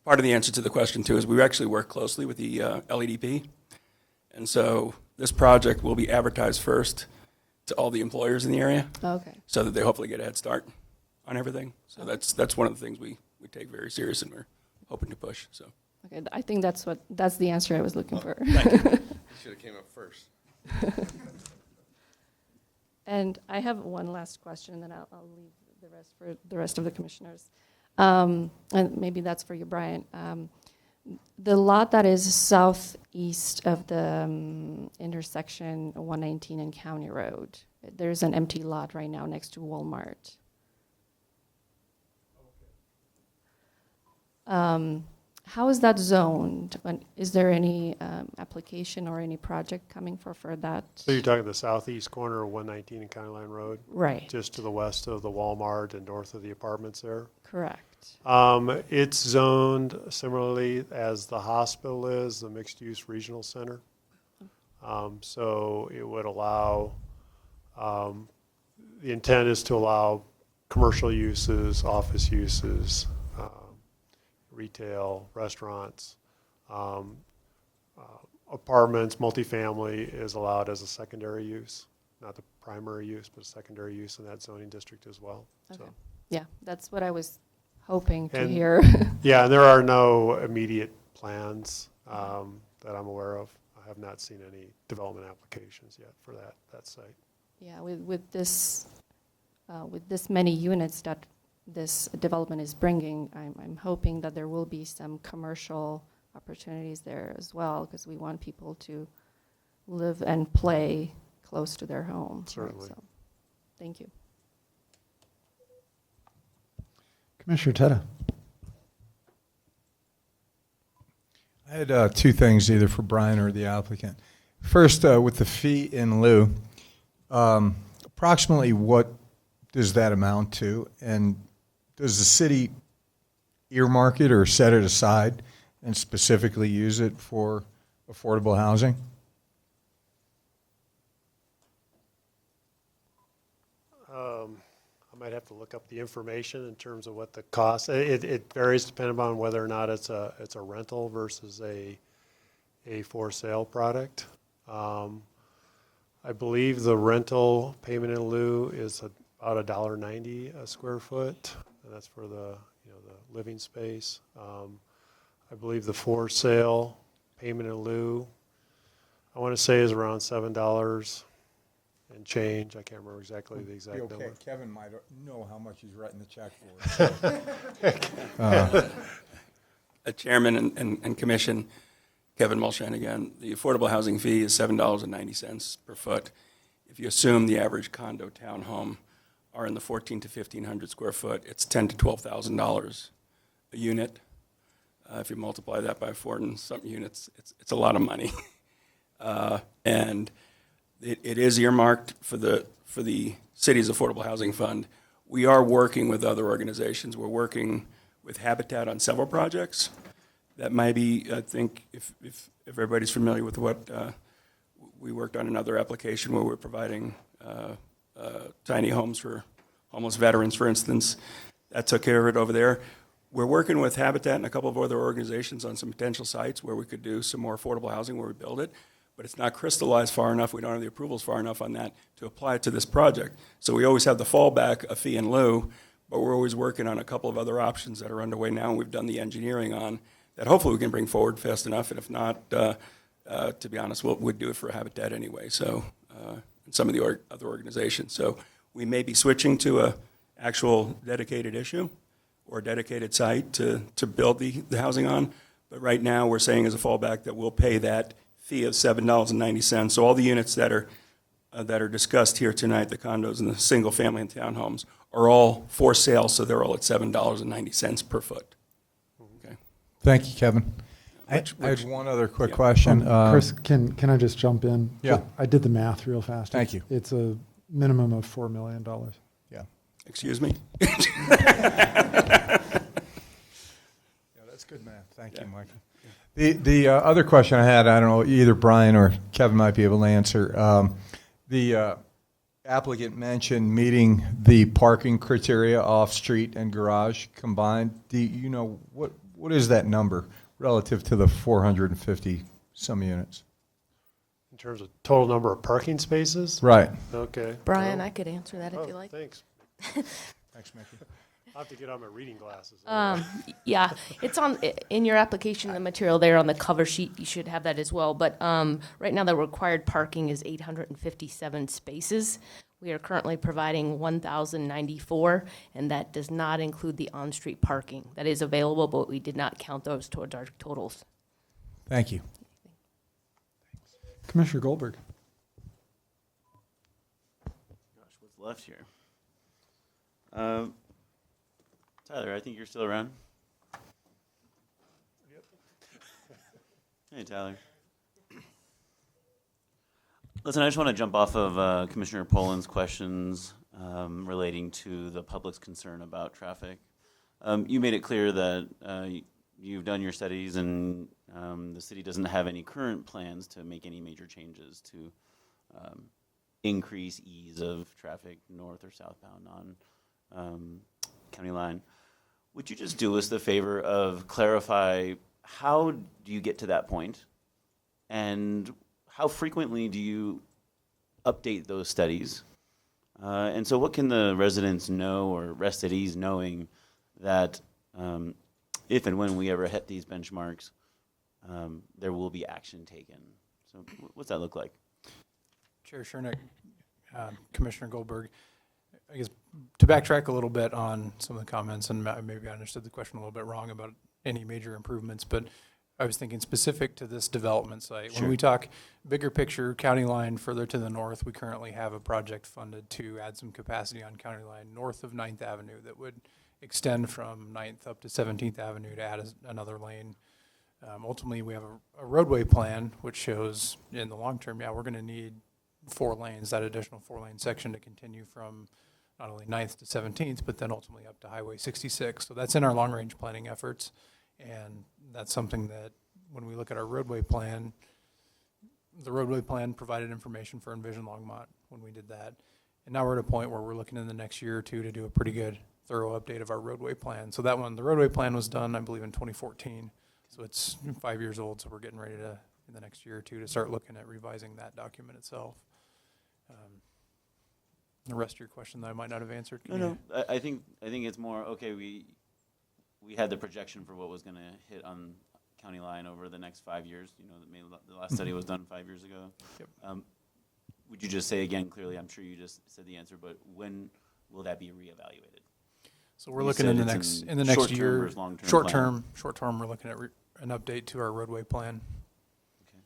Part of the answer to the question, too, is we actually work closely with the LEDP. And so this project will be advertised first to all the employers in the area. Okay. So that they hopefully get a head start on everything. So that's one of the things we take very serious and we're hoping to push. So. Okay, I think that's the answer I was looking for. Thank you. You should have came up first. And I have one last question, and then I'll leave the rest for the rest of the commissioners. And maybe that's for you, Brian. The lot that is southeast of the intersection 119 and County Road, there's an empty lot right now next to Walmart. How is that zoned? Is there any application or any project coming for that? So you're talking the southeast corner of 119 and County Line Road? Right. Just to the west of the Walmart and north of the apartments there? Correct. It's zoned similarly as the hospital is, the mixed-use regional center. So it would allow, the intent is to allow commercial uses, office uses, retail, restaurants, apartments, multifamily is allowed as a secondary use, not the primary use, but a secondary use in that zoning district as well. Okay. So. Yeah, that's what I was hoping to And- hear. Yeah, and there are no immediate plans that I'm aware of. I have not seen any development applications yet for that site. Yeah, with this many units that this development is bringing, I'm hoping that there will be some commercial opportunities there as well, because we want people to live and play close to their home. Certainly. So, thank you. Commissioner Teta. I had two things, either for Brian or the applicant. First, with the fee in lieu, approximately what does that amount to? And does the city earmark it or set it aside and specifically use it for affordable housing? I might have to look up the information in terms of what the cost. It varies depending on whether or not it's a rental versus a for sale product. I believe the rental payment in lieu is about $1.90 a square foot, and that's for the the living space. I believe the for sale payment in lieu, I want to say, is around $7 and change. I can't remember exactly the exact number. Kevin might know how much he's writing the check for. Chairman and Commission, Kevin Mulshine again. The affordable housing fee is $7.90 per foot. If you assume the average condo townhome are in the 1,400 to 1,500 square foot, it's $10,000 to $12,000 a unit. If you multiply that by 4 and something units, it's a lot of money. And it is earmarked for the city's affordable housing fund. We are working with other organizations. We're working with Habitat on several projects. That might be, I think, if everybody's familiar with what we worked on another application where we're providing tiny homes for homeless veterans, for instance. That took care of it over there. We're working with Habitat and a couple of other organizations on some potential sites where we could do some more affordable housing where we build it, but it's not crystallized far enough. We don't have the approvals far enough on that to apply it to this project. So we always have the fallback, a fee in lieu, but we're always working on a couple of other options that are underway now, and we've done the engineering on that hopefully we can bring forward fast enough, and if not, to be honest, we'd do it for Habitat anyway, so, and some of the other organizations. So we may be switching to a actual dedicated issue or a dedicated site to build the housing on, but right now we're saying as a fallback that we'll pay that fee of $7.90. So all the units that are discussed here tonight, the condos and the single family and townhomes, are all for sale, so they're all at $7.90 per foot. Okay. Thank you, Kevin. I had one other quick question. Chris, can I just jump in? Yeah. I did the math real fast. Thank you. It's a minimum of $4 million. Yeah. Excuse me? Yeah, that's good math. Thank you, Michael. The other question I had, I don't know, either Brian or Kevin might be able to answer. The applicant mentioned meeting the parking criteria off-street and garage combined. Do you know what is that number relative to the 450 some units? In terms of total number of parking spaces? Right. Okay. Brian, I could answer that if you like. Thanks. Thanks, Mickey. I'll have to get on my reading glasses. Yeah, it's in your application, the material there on the cover sheet. You should have that as well. But right now, the required parking is 857 spaces. We are currently providing 1,094, and that does not include the on-street parking. That is available, but we did not count those towards our totals. Thank you. Commissioner Goldberg. Gosh, what's left here? Tyler, I think you're still around. Yep. Hey, Tyler. Listen, I just want to jump off of Commissioner Poland's questions relating to the public's concern about traffic. You made it clear that you've done your studies and the city doesn't have any current plans to make any major changes to increase ease of traffic north or southbound on county line. Would you just do us the favor of clarify how do you get to that point, and how frequently do you update those studies? And so what can the residents know or rest at ease knowing that if and when we ever hit these benchmarks, there will be action taken? So what's that look like? Chair Shernick, Commissioner Goldberg, I guess to backtrack a little bit on some of the comments, and maybe I understood the question a little bit wrong about any major improvements, but I was thinking specific to this development site. Sure. When we talk bigger picture, county line further to the north, we currently have a project funded to add some capacity on county line north of 9th Avenue that would extend from 9th up to 17th Avenue to add another lane. Ultimately, we have a roadway plan which shows in the long term, we're going to need 4 lanes, that additional 4-lane section to continue from not only 9th to 17th, but then ultimately up to Highway 66. So that's in our long-range planning efforts, and that's something that when we look at our roadway plan, the roadway plan provided information for Envision Longmont when we did that. And now we're at a point where we're looking in the next year or two to do a pretty good, thorough update of our roadway plan. So that one, the roadway plan was done, I believe, in 2014. So it's 5 years old, so we're getting ready to, in the next year or two, to start looking at revising that document itself. The rest of your question that I might not have answered. No. I think it's more, okay, we had the projection for what was going to hit on county line over the next 5 years. You know, the last study was done 5 years ago. Yep. Would you just say again clearly, I'm sure you just said the answer, but when will that be reevaluated? So we're looking in the next year. Short term, we're looking at an update to our roadway plan. Okay.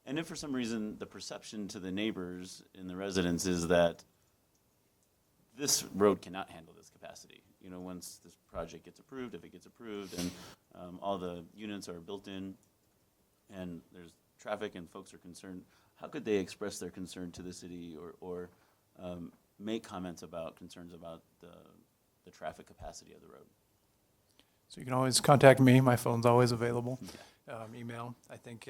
And if for some reason the perception to the neighbors and the residents is that this road cannot handle this capacity, you know, once this project gets approved, if it gets approved, and all the units are built in, and there's traffic and folks are concerned, how could they express their concern to the city or make comments about concerns about the traffic capacity of the road? So you can always contact me. My phone's always available. Email. I think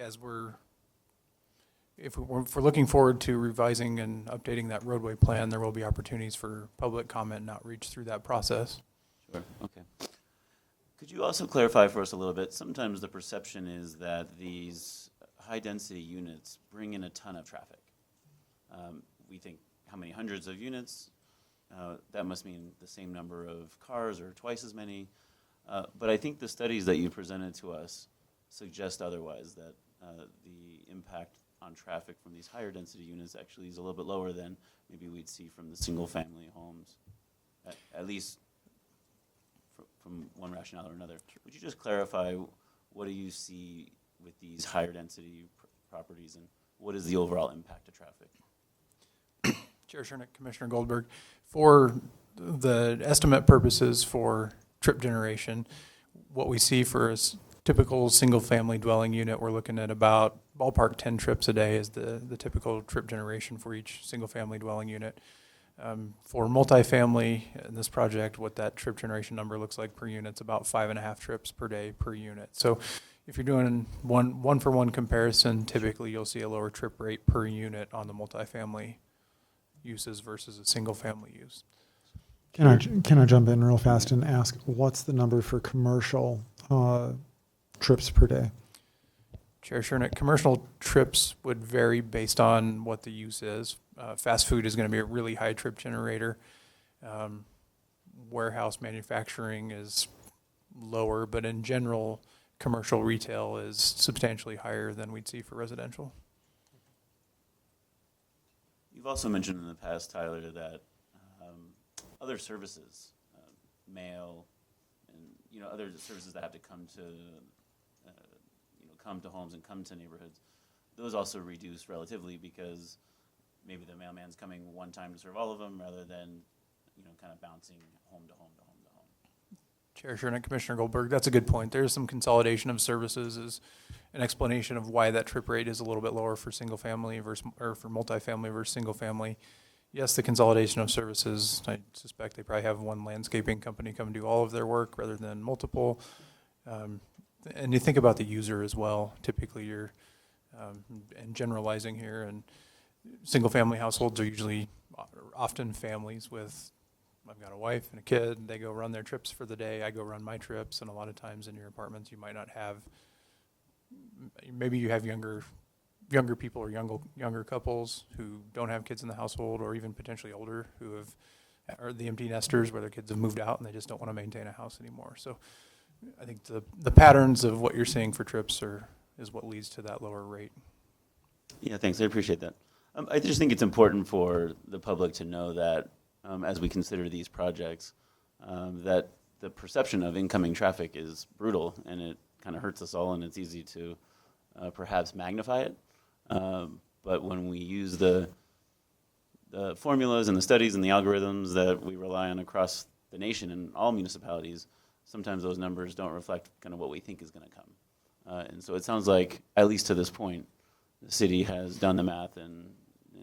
if we're looking forward to revising and updating that roadway plan, there will be opportunities for public comment and outreach through that process. Sure. Okay. Could you also clarify for us a little bit? Sometimes the perception is that these high-density units bring in a ton of traffic. We think, how many hundreds of units? That must mean the same number of cars or twice as many. But I think the studies that you presented to us suggest otherwise, that the impact on traffic from these higher density units actually is a little bit lower than maybe we'd see from the single family homes, at least from one rationale or another. Would you just clarify, what do you see with these higher density properties, and what is the overall impact to traffic? Chair Shernick, Commissioner Goldberg, for the estimate purposes for trip generation, what we see for a typical single-family dwelling unit, we're looking at about ballpark 10 trips a day is the typical trip generation for each single-family dwelling unit. For multifamily in this project, what that trip generation number looks like per unit is about 5.5 trips per day per unit. So if you're doing one-for-one comparison, typically you'll see a lower trip rate per unit on the multifamily uses versus a single-family use. Can I jump in real fast and ask, what's the number for commercial trips per day? Chair Shernick, commercial trips would vary based on what the use is. Fast food is going to be a really high trip generator. Warehouse manufacturing is lower, but in general, commercial retail is substantially higher than we'd see for residential. You've also mentioned in the past, Tyler, that other services, mail, and other services that have to come to come to homes and come to neighborhoods, those also reduce relatively because maybe the mailman's coming one time to serve all of them rather than kind of bouncing home to home to home to home. Chair Shernick, Commissioner Goldberg, that's a good point. There's some consolidation of services as an explanation of why that trip rate is a little bit lower for single family versus, or for multifamily versus single family. Yes, the consolidation of services, I suspect they probably have one landscaping company come do all of their work rather than multiple. And you think about the user as well. Typically you're, and generalizing here, and single family households are usually often families with, I've got a wife and a kid, they go run their trips for the day, I go run my trips, and a lot of times in your apartments you might not have, maybe you have younger people or younger couples who don't have kids in the household, or even potentially older who are the empty nesters where their kids have moved out and they just don't want to maintain a house anymore. So I think the patterns of what you're seeing for trips is what leads to that lower rate. Yeah, thanks. I appreciate that. I just think it's important for the public to know that as we consider these projects, that the perception of incoming traffic is brutal and it kind of hurts us all, and it's easy to perhaps magnify it. But when we use the formulas and the studies and the algorithms that we rely on across the nation and all municipalities, sometimes those numbers don't reflect kind of what we think is going to come. And so it sounds like, at least to this point, the city has done the math and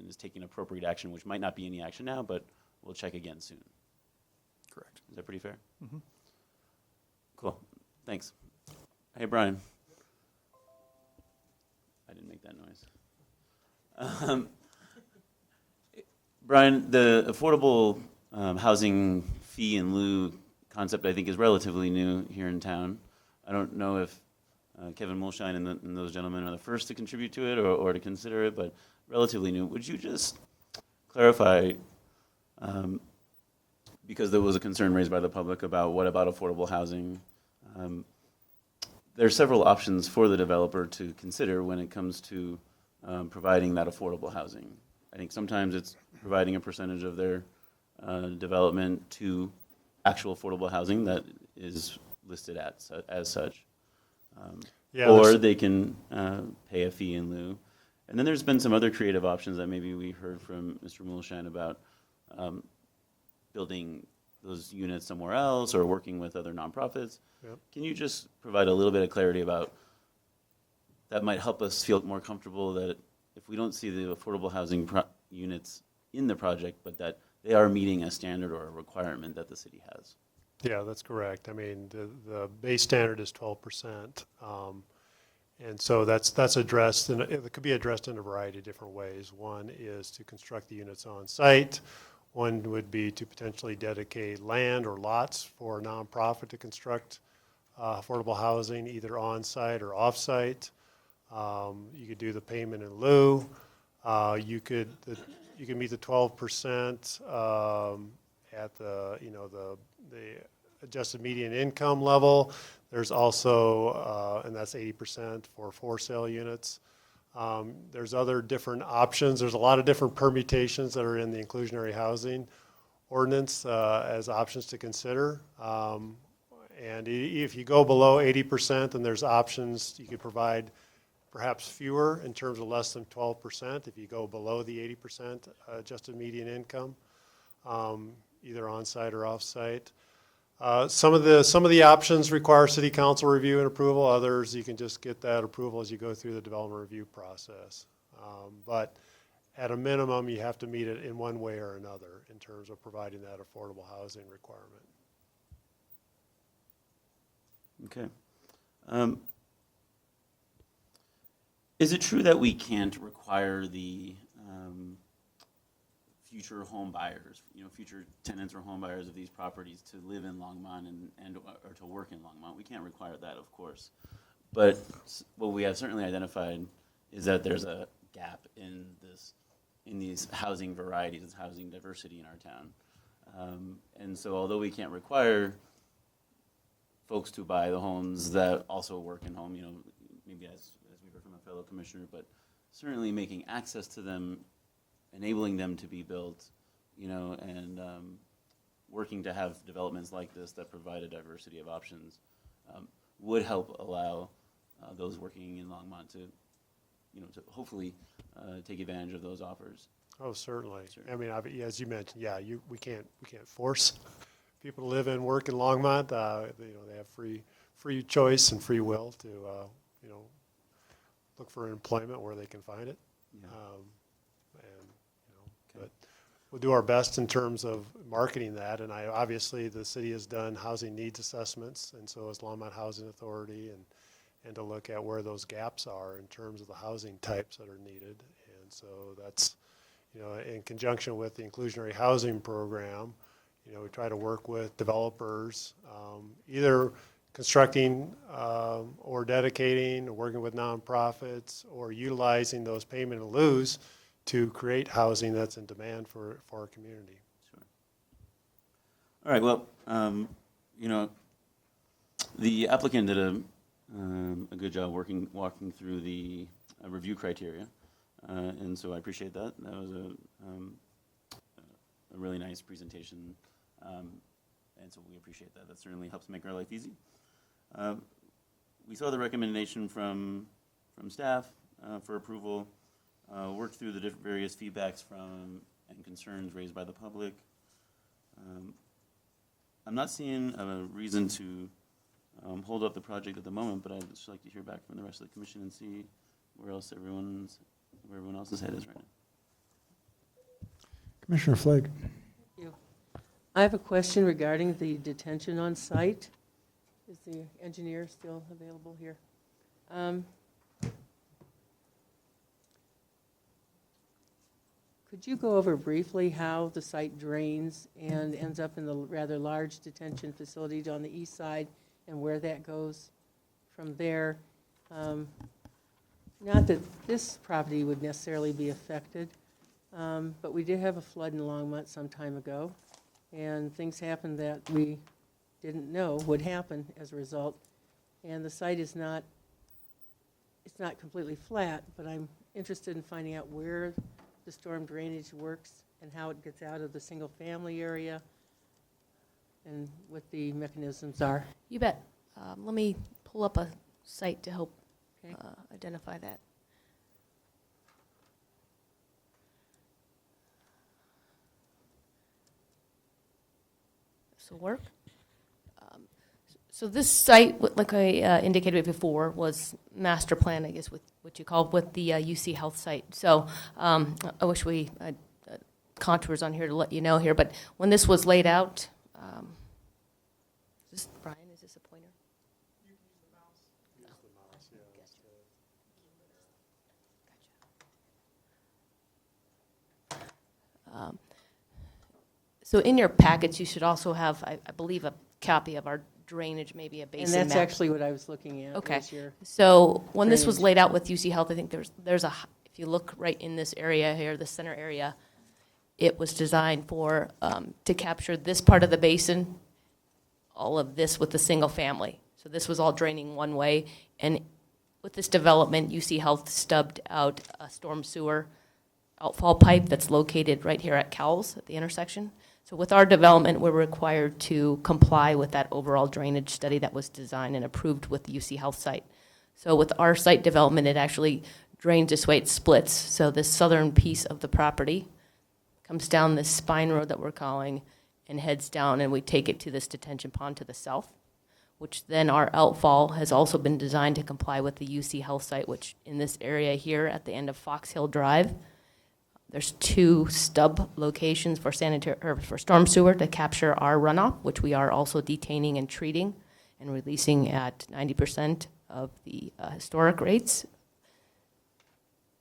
is taking appropriate action, which might not be any action now, but we'll check again soon. Correct. Is that pretty fair? Mm-hmm. Cool. Thanks. Hey, Brian. I didn't make that noise. Brian, the affordable housing fee in lieu concept, I think, is relatively new here in town. I don't know if Kevin Mulshine and those gentlemen are the first to contribute to it or to consider it, but relatively new. Would you just clarify, because there was a concern raised by the public about what about affordable housing? There are several options for the developer to consider when it comes to providing that affordable housing. I think sometimes it's providing a percentage of their development to actual affordable housing that is listed as such. Or they can pay a fee in lieu. And then there's been some other creative options that maybe we heard from Mr. Mulshine about building those units somewhere else or working with other nonprofits. Yep. Can you just provide a little bit of clarity about that might help us feel more comfortable that if we don't see the affordable housing units in the project, but that they are meeting a standard or a requirement that the city has? Yeah, that's correct. I mean, the base standard is 12%. And so that's addressed, and it could be addressed in a variety of different ways. One is to construct the units on site. One would be to potentially dedicate land or lots for a nonprofit to construct affordable housing, either on site or off site. You could do the payment in lieu. You could meet the 12% at the adjusted median income level. There's also, and that's 80% for sale units. There's other different options. There's a lot of different permutations that are in the inclusionary housing ordinance as options to consider. And if you go below 80%, then there's options. You could provide perhaps fewer in terms of less than 12% if you go below the 80% adjusted median income, either on-site or off-site. Some of the options require city council review and approval. Others, you can just get that approval as you go through the development review process. But at a minimum, you have to meet it in one way or another in terms of providing that affordable housing requirement. Okay. Is it true that we can't require the future home buyers, future tenants or home buyers of these properties to live in Longmont and or to work in Longmont? We can't require that, of course. But what we have certainly identified is that there's a gap in these housing varieties, housing diversity in our town. And so although we can't require folks to buy the homes that also work in home, maybe as we heard from a fellow commissioner, but certainly making access to them enabling them to be built, you know, and working to have developments like this that provide a diversity of options would help allow those working in Longmont to, you know, to hopefully take advantage of those offers. Oh, certainly. Sure. I mean, as you mentioned, yeah, we can't force people to live and work in Longmont. You know, they have free choice and free will to, you know, look for employment where they can find it. Yeah. And, you know, but we'll do our best in terms of marketing that. And obviously the city has done housing needs assessments, and so has Longmont Housing Authority, and to look at where those gaps are in terms of the housing types that are needed. And so that's, you know, in conjunction with the inclusionary housing program, you know, we try to work with developers, either constructing or dedicating, or working with nonprofits, or utilizing those payment in lieu to create housing that's in demand for our community. Sure. All right. Well, you know, the applicant did a good job walking through the review criteria, and so I appreciate that. That was a really nice presentation, and so we appreciate that. That certainly helps make our life easy. We saw the recommendation from staff for approval. Worked through the various feedbacks from and concerns raised by the public. I'm not seeing a reason to hold up the project at the moment, but I'd just like to hear back from the rest of the commission and see where everyone else's head is right now. Commissioner Flake. Thank you. I have a question regarding the detention on site. Is the engineer still available here? Could you go over briefly how the site drains and ends up in the rather large detention facility on the east side, and where that goes from there? Not that this property would necessarily be affected, but we did have a flood in Longmont some time ago, and things happened that we didn't know would happen as a result. And the site is not, it's not completely flat, but I'm interested in finding out where the storm drainage works and how it gets out of the single family area and what the mechanisms are. You bet. Let me pull up a site to help Okay. identify that. This will work. So this site, like I indicated before, was master plan, I guess, with what you call with the UC Health site. So I wish we had contours on here to let you know here, but when this was laid out, is this, Brian, is this a pointer? So in your packets, you should also have, I believe, a copy of our drainage, maybe a basin map. And that's actually what I was looking at. Okay. Was your So when this was drainage. laid out with UC Health, I think there's a, if you look right in this area here, the center area, it was designed for, to capture this part of the basin, all of this with the single family. So this was all draining one way. And with this development, UC Health stubbed out a storm sewer outfall pipe that's located right here at Cowles at the intersection. So with our development, we're required to comply with that overall drainage study that was designed and approved with the UC Health site. So with our site development, it actually drains this way, it splits. So this southern piece of the property comes down this spine road that we're calling and heads down, and we take it to this detention pond to the south, which then our outfall has also been designed to comply with the UC Health site, which in this area here at the end of Fox Hill Drive, there's 2 stub locations for sanitary or for storm sewer to capture our runoff, which we are also detaining and treating and releasing at 90% of the historic rates.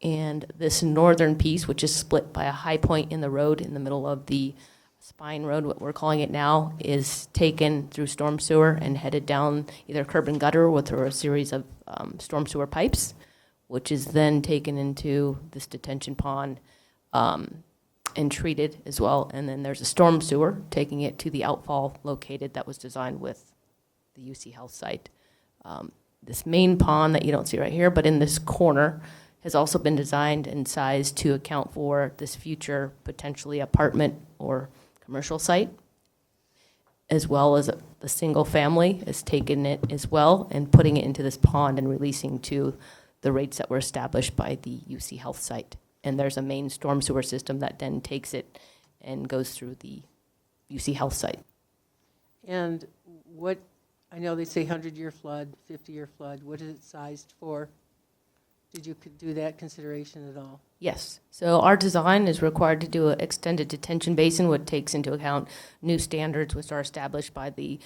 And this northern piece, which is split by a high point in the road in the middle of the spine road, what we're calling it now, is taken through storm sewer and headed down either curb and gutter or through a series of storm sewer pipes, which is then taken into this detention pond and treated as well. And then there's a storm sewer taking it to the outfall located that was designed with the UC Health site. This main pond that you don't see right here, but in this corner, has also been designed and sized to account for this future potentially apartment or commercial site, as well as the single family is taking it as well and putting it into this pond and releasing to the rates that were established by the UC Health site. And there's a main storm sewer system that then takes it and goes through the UC Health site. And what, I know they say 100-year flood, 50-year flood, what is it sized for? Did you do that consideration at all? Yes. So our design is required to do an extended detention basin, which takes into account new standards which are established by the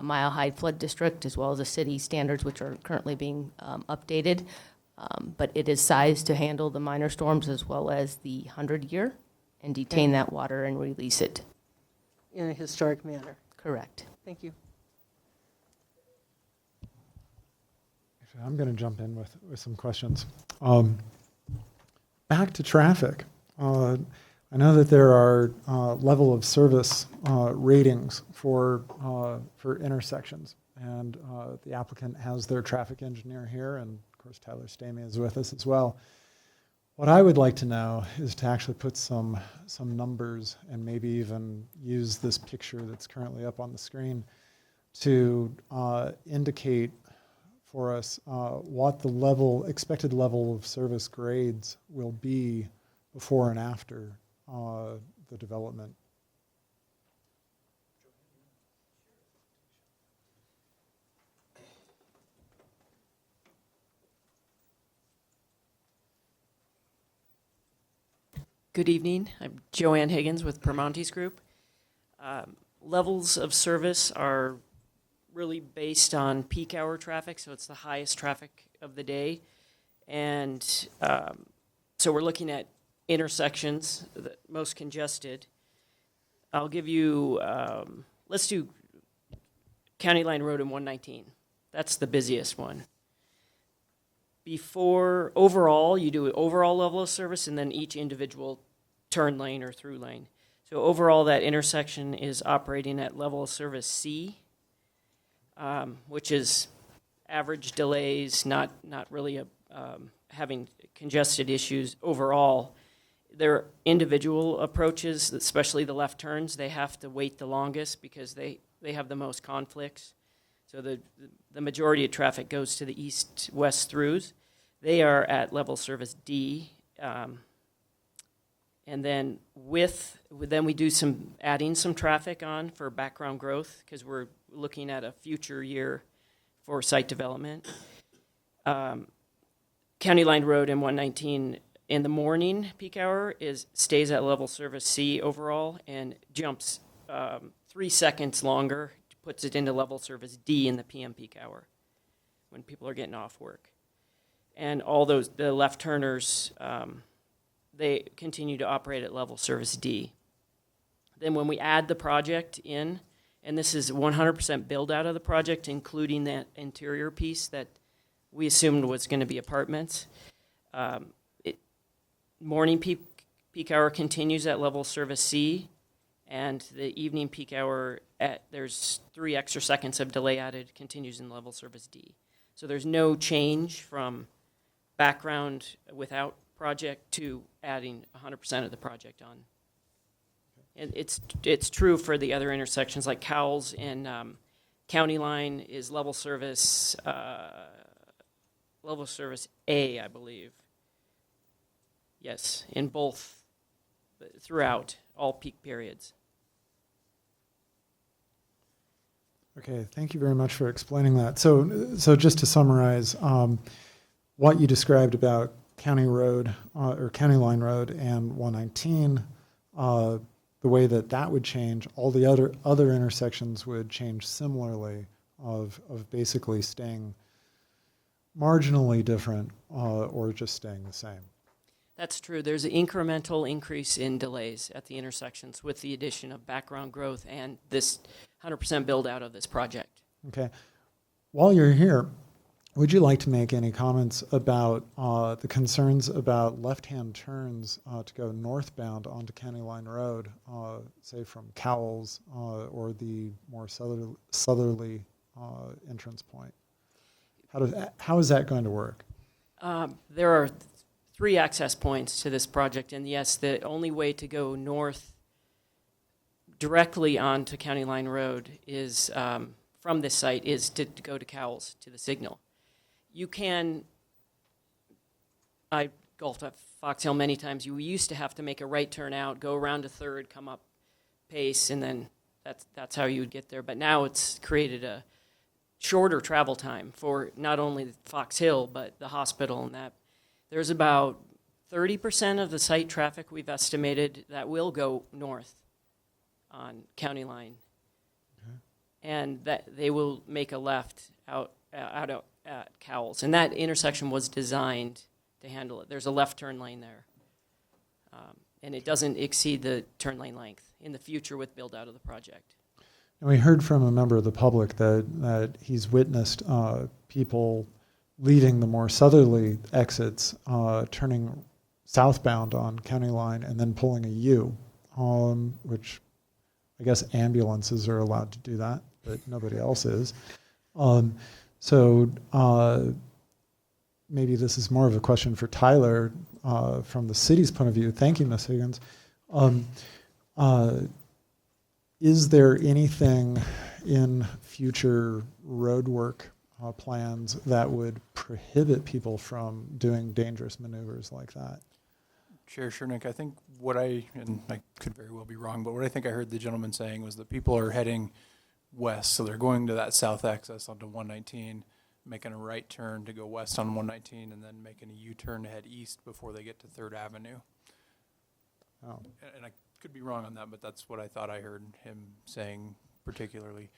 Mile High Flood District, as well as the city standards which are currently being updated. But it is sized to handle the minor storms as well as the 100-year and detain that water and release it. In a historic manner? Correct. Thank you. Actually, I'm going to jump in with some questions. Back to traffic. I know that there are level of service ratings for intersections, and the applicant has their traffic engineer here, and of course Tyler Stamey is with us as well. What I would like to know is to actually put some numbers and maybe even use this picture that's currently up on the screen to indicate for us what the expected level of service grades will be before and after the development. Good evening. I'm Joanne Higgins with Permontes Group. Levels of service are really based on peak hour traffic, so it's the highest traffic of the day. And so we're looking at intersections, the most congested. I'll give you, let's do County Line Road and 119. That's the busiest one. Before, overall, you do an overall level of service and then each individual turn lane or through lane. So overall, that intersection is operating at level of service C, which is average delays, not really having congested issues overall. Their individual approaches, especially the left turns, they have to wait the longest because they have the most conflicts. So the majority of traffic goes to the east-west throughs. They are at level service D. And then we do adding some traffic on for background growth because we're looking at a future year for site development. County Line Road and 119 in the morning peak hour stays at level service C overall and jumps 3 seconds longer, puts it into level service D in the PM peak hour when people are getting off work. And all the left turners, they continue to operate at level service D. Then when we add the project in, and this is 100% build out of the project, including that interior piece that we assumed was going to be apartments. Morning peak hour continues at level service C, and the evening peak hour there's 3 extra seconds of delay added, continues in level service D. So there's no change from background without project to adding 100% of the project on. And it's true for the other intersections like Cowles and County Line is level service A, I believe. Yes, in both, throughout all peak periods. Okay, thank you very much for explaining that. So just to summarize, what you described about County Road or County Line Road and 119, the way that would change, all the other intersections would change similarly, of basically staying marginally different or just staying the same. That's true. There's an incremental increase in delays at the intersections with the addition of background growth and this 100% build out of this project. Okay. While you're here, would you like to make any comments about the concerns about left-hand turns to go northbound onto County Line Road, say from Cowles or the more southerly entrance point? How is that going to work? There are three access points to this project. And yes, the only way to go north directly onto County Line Road is, from this site, is to go to Cowles, to the signal. You can, I golfed at Fox Hill many times. You used to have to make a right turn out, go around to Third, come up Pace, and then that's how you would get there. But now it's created a shorter travel time for not only Fox Hill, but the hospital and that. There's about 30% of the site traffic we've estimated that will go north on County Line. Okay. And that they will make a left out at Cowles. And that intersection was designed to handle it. There's a left turn lane there. And it doesn't exceed the turn lane length in the future with build out of the project. And we heard from a member of the public that he's witnessed people leaving the more southerly exits, turning southbound on County Line and then pulling a U, which I guess ambulances are allowed to do that, but nobody else is. So maybe this is more of a question for Tyler from the city's point of view. Thank you, Ms. Higgins. Is there anything in future road work plans that would prohibit people from doing dangerous maneuvers like that? Chair Shernick, I think and I could very well be wrong, but what I think I heard the gentleman saying was that people are heading west, so they're going to that south access onto 119, making a right turn to go west on 119, and then making a U-turn to head east before they get to 3rd Avenue. Oh. And I could be wrong on that, but that's what I thought I heard him saying particularly.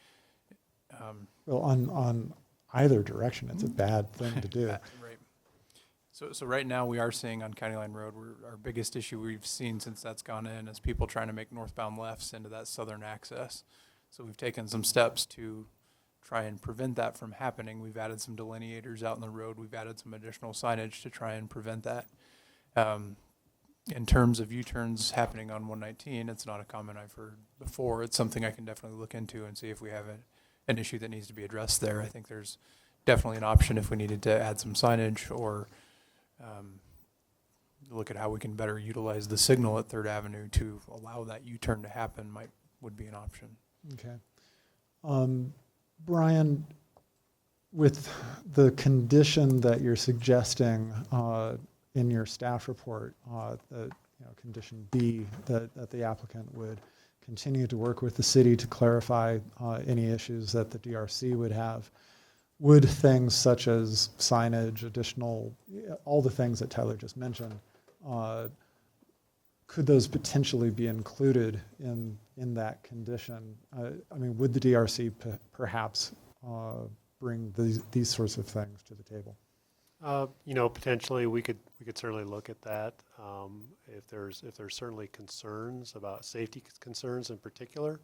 Well, on either direction, it's a bad thing to do. Right. So right now we are seeing on County Line Road, our biggest issue we've seen since that's gone in is people trying to make northbound lefts into that southern access. So we've taken some steps to try and prevent that from happening. We've added some delineators out in the road. We've added some additional signage to try and prevent that. In terms of U-turns happening on 119, it's not a comment I've heard before. It's something I can definitely look into and see if we have an issue that needs to be addressed there. I think there's definitely an option if we needed to add some signage or look at how we can better utilize the signal at 3rd Avenue to allow that U-turn to happen would be an option. Okay. Brian, with the condition that you're suggesting in your staff report, condition B, that the applicant would continue to work with the city to clarify any issues that the DRC would have, would things such as signage, additional, all the things that Tyler just mentioned, could those potentially be included in that condition? I mean, would the DRC perhaps bring these sorts of things to the table? Potentially we could certainly look at that. If there's certainly concerns about safety concerns in particular,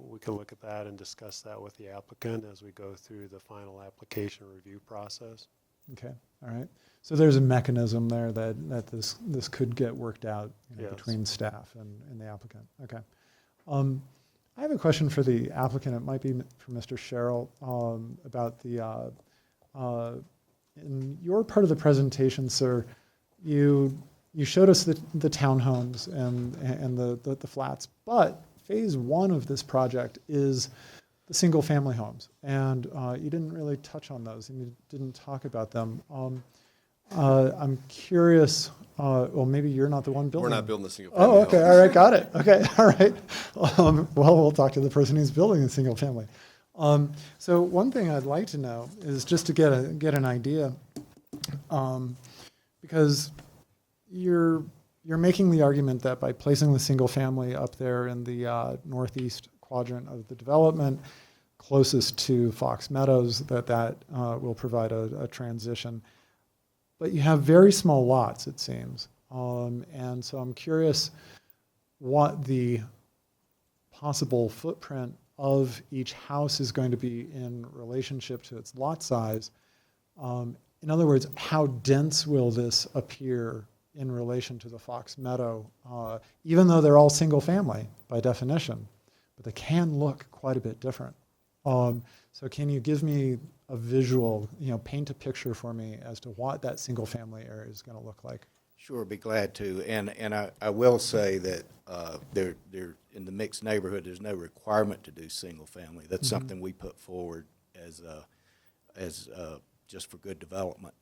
we can look at that and discuss that with the applicant as we go through the final application review process. Okay, all right. So there's a mechanism there that this could get worked out Yes. between staff and the applicant. Okay. I have a question for the applicant. It might be for Mr. Sherrill about the in your part of the presentation, sir. You showed us the townhomes and the flats, but phase 1 of this project is the single family homes, and you didn't really touch on those, and you didn't talk about them. I'm curious, well, maybe you're not the one building. We're not building the single family. Oh, okay, all right, got it. Okay, all right. Well, we'll talk to the person who's building the single family. So one thing I'd like to know is just to get an idea, because you're making the argument that by placing the single family up there in the northeast quadrant of the development, closest to Fox Meadows, that will provide a transition. But you have very small lots, it seems. And so I'm curious what the possible footprint of each house is going to be in relationship to its lot size. In other words, how dense will this appear in relation to the Fox Meadow, even though they're all single family by definition, but they can look quite a bit different. So can you give me a visual, paint a picture for me as to what that single-family area is going to look like. Sure, be glad to. And I will say that there in the mixed neighborhood, there's no requirement to do single family. That's Mhm. something we put forward as just for good development.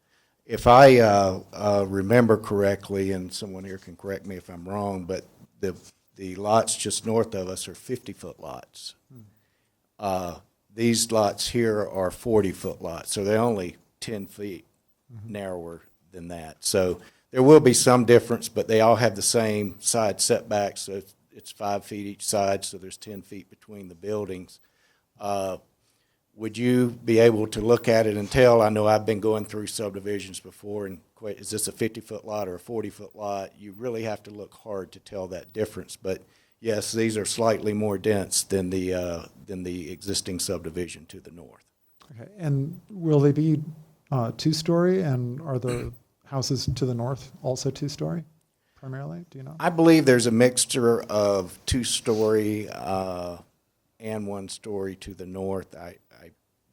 If I remember correctly, and someone here can correct me if I'm wrong, but the lots just north of us are 50-foot lots. These lots here are 40-foot lots, so they're only 10 feet narrower than that. So there will be some difference, but they all have the same side setbacks. So it's 5 feet each side, so there's 10 feet between the buildings. Would you be able to look at it and tell? I know I've been going through subdivisions before, and is this a 50-foot lot or a 40-foot lot? You really have to look hard to tell that difference. But yes, these are slightly more dense than the existing subdivision to the north. Okay, and will they be two-story, and are the houses to the north also two-story primarily? Do you know? I believe there's a mixture of two-story and one-story to the north. I'm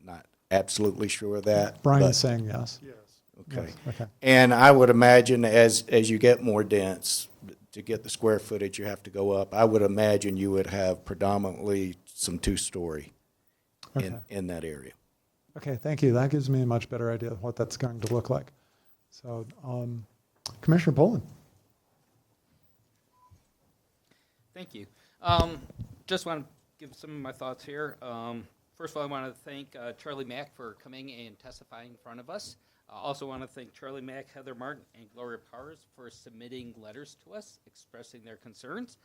not absolutely sure of that. Brian's saying yes. Yes. Okay. Yes, okay. And I would imagine as you get more dense, to get the square footage, you have to go up. I would imagine you would have predominantly some two-story in that area. Okay, thank you. That gives me a much better idea of what that's going to look like. So, Commissioner Poland. Thank you. Just want to give some of my thoughts here. First of all, I want to thank Charlie Mack for coming and testifying in front of us. I also want to thank Charlie Mack, Heather Martin, and Gloria Powers for submitting letters to us expressing their concerns.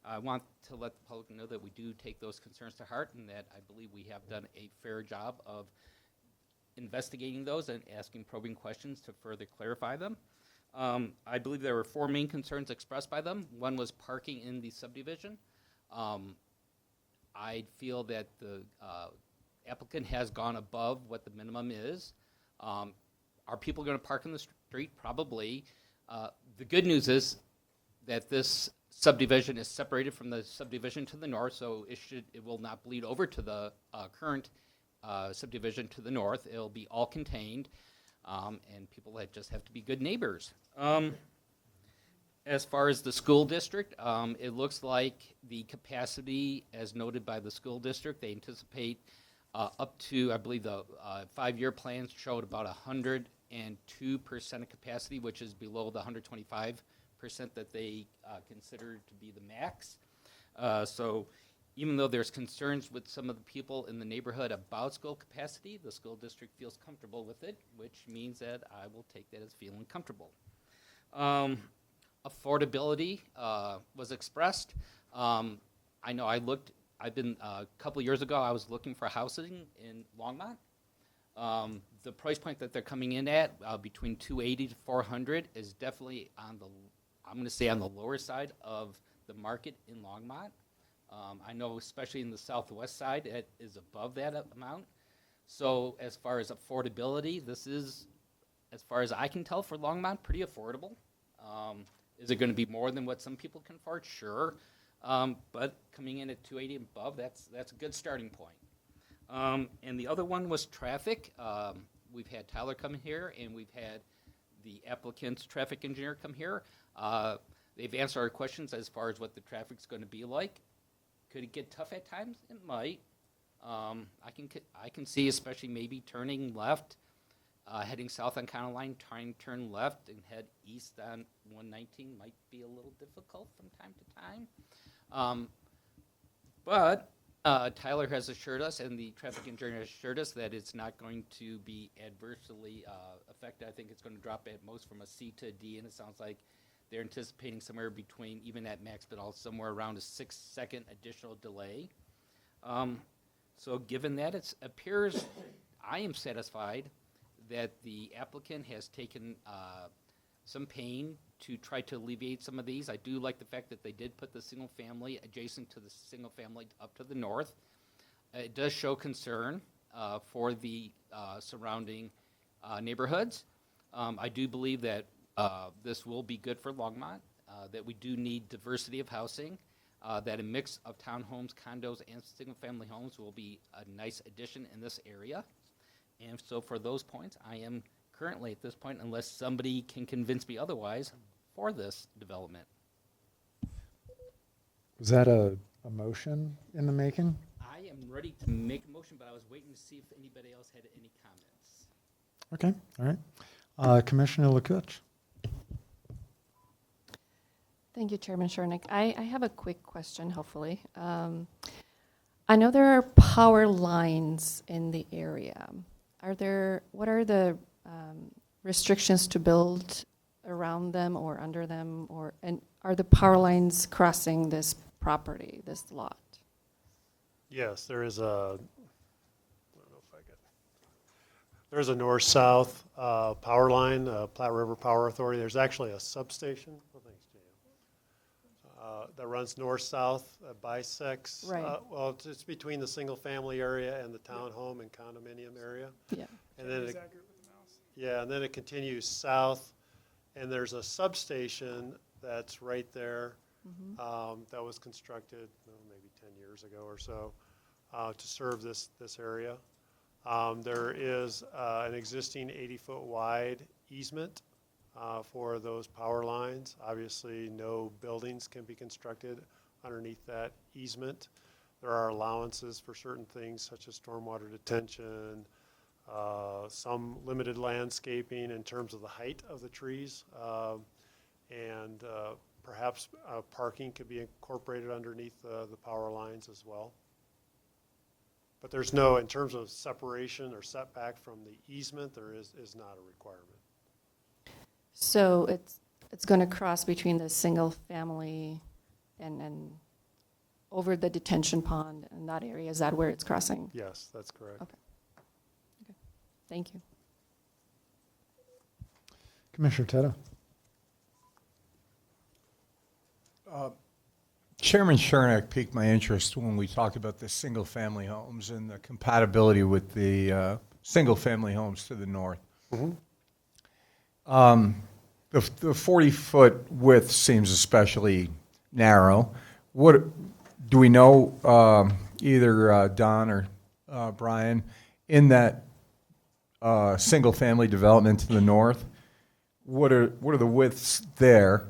I want to let the public know that we do take those concerns to heart and that I believe we have done a fair job of investigating those and asking probing questions to further clarify them. I believe there were 4 main concerns expressed by them. One was parking in the subdivision. I feel that the applicant has gone above what the minimum is. Are people going to park in the street? Probably. The good news is that this subdivision is separated from the subdivision to the north, so it will not bleed over to the current subdivision to the north. It'll be all contained, and people just have to be good neighbors. As far as the school district, it looks like the capacity, as noted by the school district, they anticipate up to, I believe the 5-year plans showed about 102% of capacity, which is below the 125% that they consider to be the max. So even though there's concerns with some of the people in the neighborhood about school capacity, the school district feels comfortable with it, which means that I will take that as feeling comfortable. Affordability was expressed. I know a couple years ago, I was looking for housing in Longmont. The price point that they're coming in at, between $280 to $400, is definitely I'm going to say on the lower side of the market in Longmont. I know especially in the southwest side, it is above that amount. So as far as affordability, this is, as far as I can tell for Longmont, pretty affordable. Is it going to be more than what some people can afford? Sure. But coming in at 280 and above, that's a good starting point. And the other one was traffic. We've had Tyler come here, and we've had the applicant's traffic engineer come here. They've answered our questions as far as what the traffic's going to be like. Could it get tough at times? It might. I can see, especially maybe turning left, heading south on County Line, trying to turn left and head east on 119 might be a little difficult from time to time. But Tyler has assured us, and the traffic engineer has assured us, that it's not going to be adversely affected. I think it's going to drop at most from a C to a D, and it sounds like they're anticipating somewhere between, even at max, but also somewhere around a 6-second additional delay. So given that, it appears I am satisfied that the applicant has taken some pain to try to alleviate some of these. I do like the fact that they did put the single family adjacent to the single family up to the north. It does show concern for the surrounding neighborhoods. I do believe that this will be good for Longmont, that we do need diversity of housing, that a mix of townhomes, condos, and single family homes will be a nice addition in this area. And so for those points, I am currently at this point, unless somebody can convince me otherwise, for this development. Was that a motion in the making? I am ready to make a motion, but I was waiting to see if anybody else had any comments. Okay, all right. Commissioner Lukuch. Thank you, Chairman Shernick. I have a quick question, hopefully. I know there are power lines in the area. What are the restrictions to build around them or under them, and are the power lines crossing this property, this lot? Yes, there is there's a north-south power line, Platte River Power Authority. There's actually a substation. Oh, thanks, Jan. That runs north-south, bisects. Right. Well, it's between the single-family area and the townhome and condominium area. Yeah. And then and then it continues south, and there's a substation that's right there that was constructed maybe 10 years ago or so to serve this area. There is an existing 80-foot wide easement for those power lines. Obviously, no buildings can be constructed underneath that easement. There are allowances for certain things such as stormwater detention, some limited landscaping in terms of the height of the trees, and perhaps parking could be incorporated underneath the power lines as well. But there's no, in terms of separation or setback from the easement, there is not a requirement. So it's going to cross between the single family and over the detention pond in that area. Is that where it's crossing? Yes, that's correct. Okay. Thank you. Commissioner Teta. Chairman Shernick piqued my interest when we talked about the single-family homes and the compatibility with the single-family homes to the north. Mm-hmm. The 40-foot width seems especially narrow. What do we know, either Don or Brian, in that single-family development to the north? What are the widths there?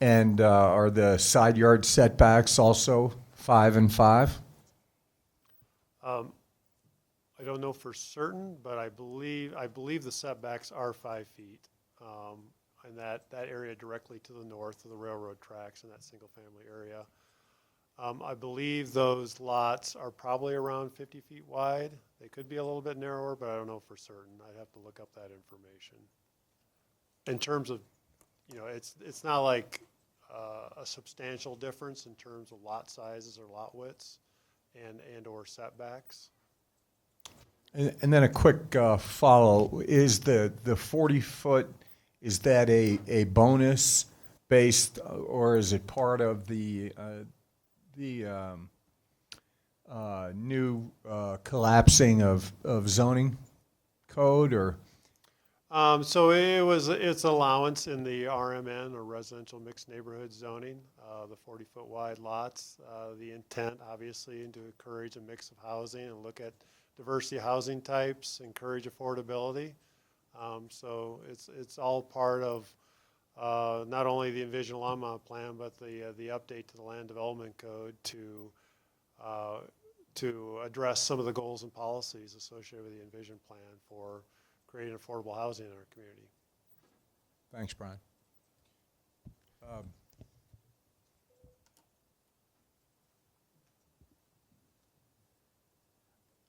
And are the side yard setbacks also 5 and 5? I don't know for certain, but I believe the setbacks are 5 feet. And that area directly to the north of the railroad tracks in that single family area. I believe those lots are probably around 50 feet wide. They could be a little bit narrower, but I don't know for certain. I'd have to look up that information. In terms of, it's not like a substantial difference in terms of lot sizes or lot widths and or setbacks. And then a quick follow, is the 40-foot, is that a bonus based, or is it part of the new collapsing of zoning code, or? So it's allowance in the RMN, or residential mixed neighborhood zoning, the 40-foot wide lots. The intent, obviously, to encourage a mix of housing and look at diversity of housing types, encourage affordability. So it's all part of not only the Envision Longmont plan, but the update to the Land Development Code to address some of the goals and policies associated with the Envision plan for creating affordable housing in our community. Thanks, Brian.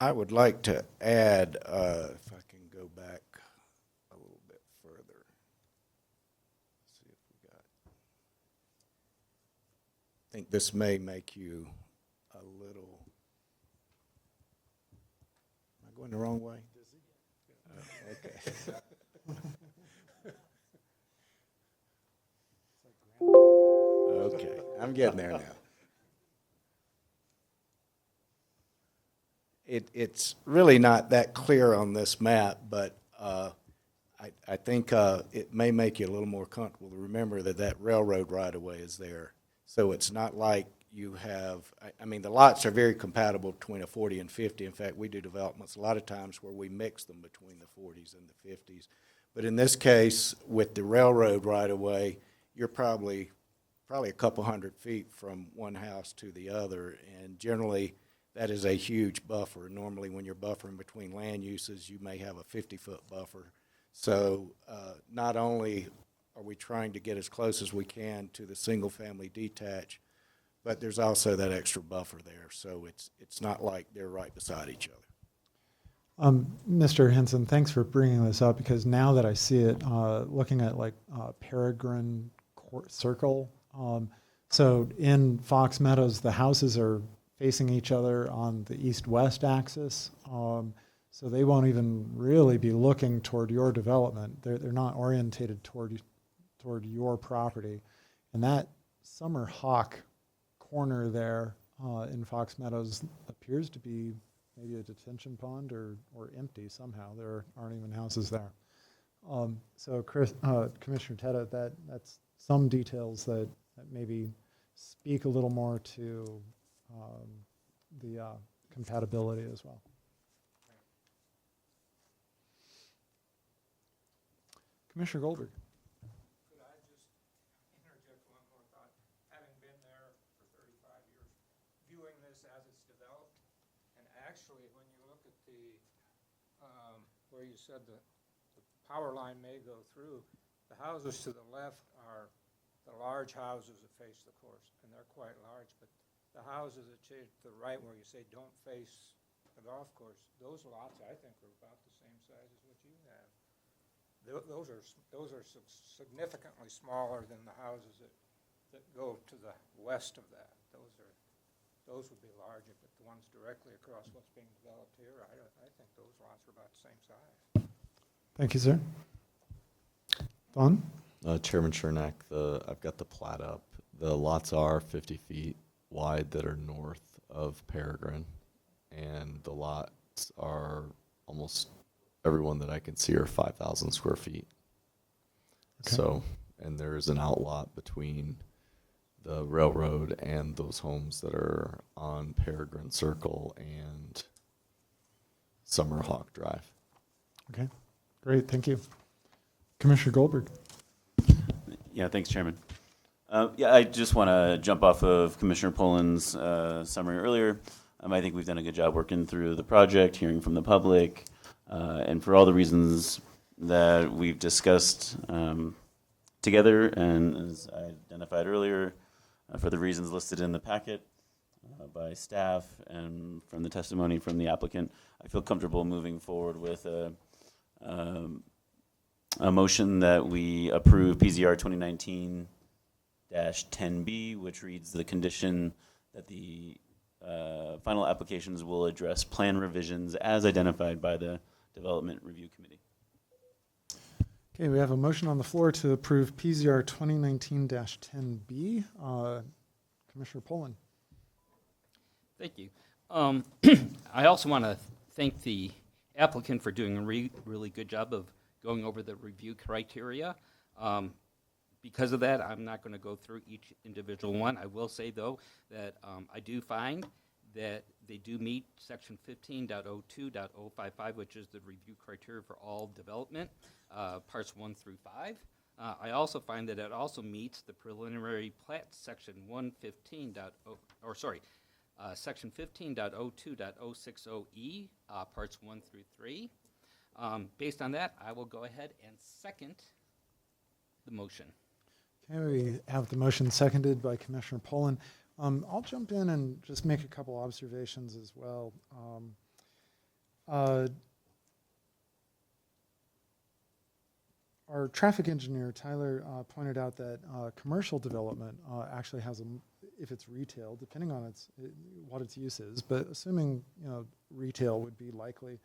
I would like to add, if I can go back a little bit further. See if we got. I think this may make you a little. Am I going the wrong way? Okay. Okay, I'm getting there now. It's really not that clear on this map, but I think it may make you a little more comfortable to remember that railroad right-of-way is there. So it's not like you have, I mean, the lots are very compatible between a 40 and 50. In fact, we do developments a lot of times where we mix them between the 40s and the 50s. But in this case, with the railroad right-of-way, you're probably a couple hundred feet from one house to the other, and generally, that is a huge buffer. Normally, when you're buffering between land uses, you may have a 50-foot buffer. So not only are we trying to get as close as we can to the single-family detached, but there's also that extra buffer there. So it's not like they're right beside each other. Mr. Henson, thanks for bringing this up, because now that I see it, looking at like Peregrine Circle, so in Fox Meadows, the houses are facing each other on the east-west axis, so they won't even really be looking toward your development. They're not orientated toward your property. And that Summer Hawk corner there in Fox Meadows appears to be maybe a detention pond or empty somehow. There aren't even houses there. So Commissioner Teta, that's some details that maybe speak a little more to the compatibility as well. Commissioner Goldberg. Could I just interject one more thought? Having been there for 35 years, viewing this as it's developed, and actually when you look at the, where you said the power line may go through, the houses to the left are the large houses that face the course, and they're quite large, but the houses that to the right where you say don't face the golf course, those lots I think are about the same size as what you have. Those are significantly smaller than the houses that go to the west of that. Those would be larger, but the ones directly across what's being developed here, I think those lots are about the same size. Thank you, sir. Don? Chairman Chernak, I've got the plat up. The lots are 50 feet wide that are north of Peregrine, and the lots are almost everyone that I can see are 5,000 square feet. Okay. So, and there is an outlot between the railroad and those homes that are on Peregrine Circle and Summer Hawk Drive. Okay, great, thank you. Commissioner Goldberg. Yeah, thanks, Chairman. Yeah, I just want to jump off of Commissioner Poland's summary earlier. I think we've done a good job working through the project, hearing from the public, and for all the reasons that we've discussed together, and as I identified earlier, for the reasons listed in the packet by staff and from the testimony from the applicant, I feel comfortable moving forward with a motion that we approve PZR 2019-10B, which reads the condition that the final applications will address plan revisions as identified by the Development Review Committee. Okay, we have a motion on the floor to approve PZR 2019-10B. Commissioner Poland. Thank you. I also want to thank the applicant for doing a really good job of going over the review criteria. Because of that, I'm not going to go through each individual one. I will say, though, that I do find that they do meet section 15.02.055, which is the review criteria for all development, parts 1 through 5. I also find that it also meets the preliminary plat section section 15.02.060E, parts 1 through 3. Based on that, I will go ahead and second the motion. Okay, we have the motion seconded by Commissioner Poland. I'll jump in and just make a couple observations as well. Our traffic engineer, Tyler, pointed out that commercial development actually has, if it's retail, depending on what its use is, but assuming retail would be likely,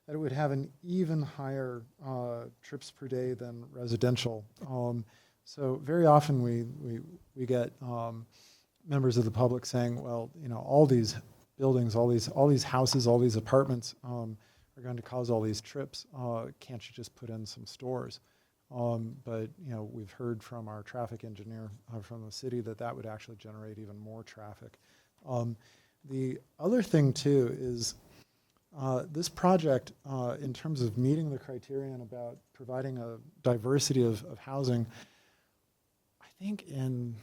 that it would have an even higher trips per day than residential. So very often we get members of the public saying, well, all these buildings, all these houses, all these apartments are going to cause all these trips. Can't you just put in some stores? But, we've heard from our traffic engineer from the city that would actually generate even more traffic. The other thing, too, is this project, in terms of meeting the criterion about providing a diversity of housing, I think in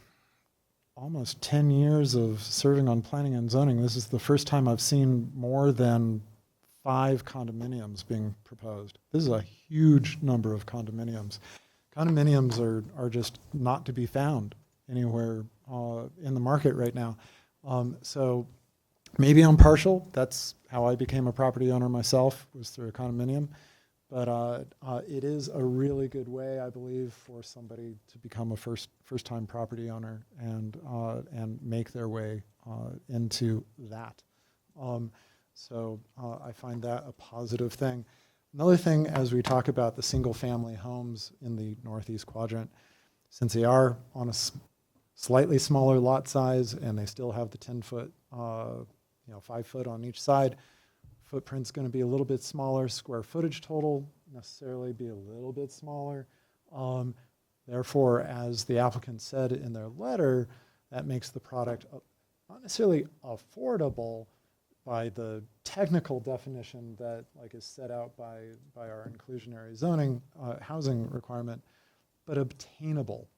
almost 10 years of serving on planning and zoning, this is the first time I've seen more than 5 condominiums being proposed. This is a huge number of condominiums. Condominiums are just not to be found anywhere in the market right now. So maybe I'm partial. That's how I became a property owner myself, was through a condominium. But it is a really good way, I believe, for somebody to become a first-time property owner and make their way into that. So I find that a positive thing. Another thing, as we talk about the single-family homes in the northeast quadrant, since they are on a slightly smaller lot size and they still have the 10-foot, 5 foot on each side, footprint's going to be a little bit smaller. Square footage total necessarily be a little bit smaller. Therefore, as the applicant said in their letter, that makes the product not necessarily affordable by the technical definition that is set out by our inclusionary zoning housing requirement, but obtainable.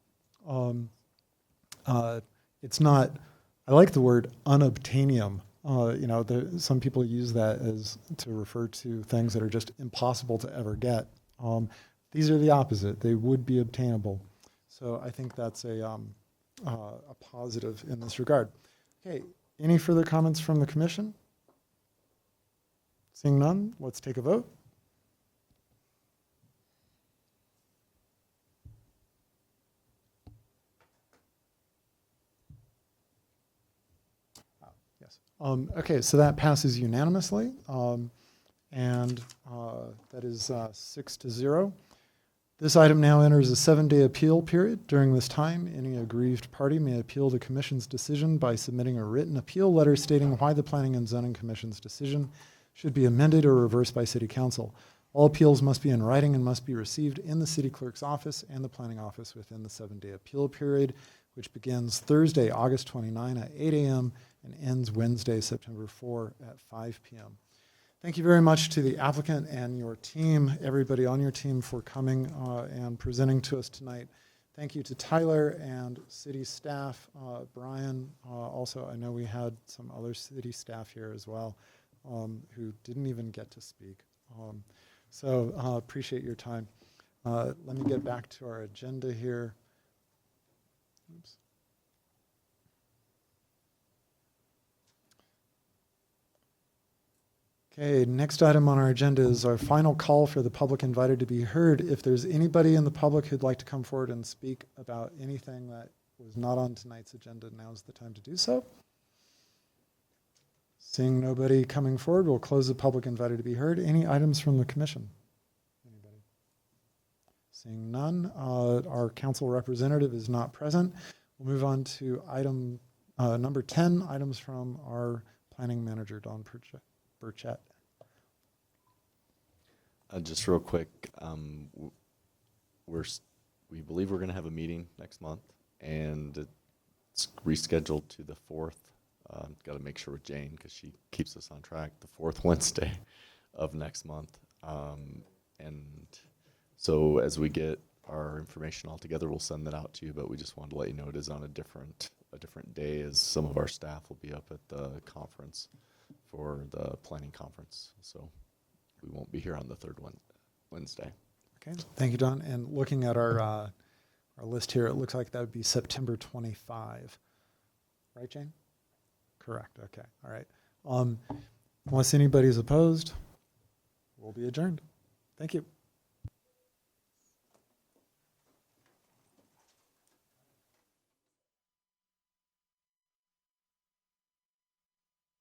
It's not, I like the word unobtainium. Some people use that as to refer to things that are just impossible to ever get. These are the opposite. They would be obtainable. So I think that's a positive in this regard. Okay, any further comments from the commission? Seeing none, let's take a vote. Okay, so that passes unanimously, and that is 6-0. This item now enters a 7-day appeal period. During this time, any aggrieved party may appeal the Commission's decision by submitting a written appeal letter stating why the Planning and Zoning Commission's decision should be amended or reversed by City Council. All appeals must be in writing and must be received in the City Clerk's office and the Planning Office within the 7-day appeal period, which begins Thursday, August 29 at 8 a.m. and ends Wednesday, September 4 at 5 p.m. Thank you very much to the applicant and your team, everybody on your team, for coming and presenting to us tonight. Thank you to Tyler and city staff, Brian. Also, I know we had some other city staff here as well who didn't even get to speak. So appreciate your time. Let me get back to our agenda here. Oops. Okay, next item on our agenda is our final call for the public invited to be heard. If there's anybody in the public who'd like to come forward and speak about anything that was not on tonight's agenda, now's the time to do so. Seeing nobody coming forward, we'll close the public invited to be heard. Any items from the commission? Anybody? Seeing none, our council representative is not present. We'll move on to item number 10, items from our planning manager, Dawn Burchett. Just real quick, we believe we're going to have a meeting next month, and it's rescheduled to the 4th. Got to make sure with Jane because she keeps us on track. The 4th Wednesday of next month, and so as we get our information all together, we'll send that out to you. But we just wanted to let you know it is on a different day, as some of our staff will be up at the conference for the planning conference. So we won't be here on the 3rd Wednesday. Okay, thank you, Don. And looking at our list here, it looks like that would be September 25. Right, Jane? Correct. Okay. All right. Unless anybody's opposed, we'll be adjourned. Thank you.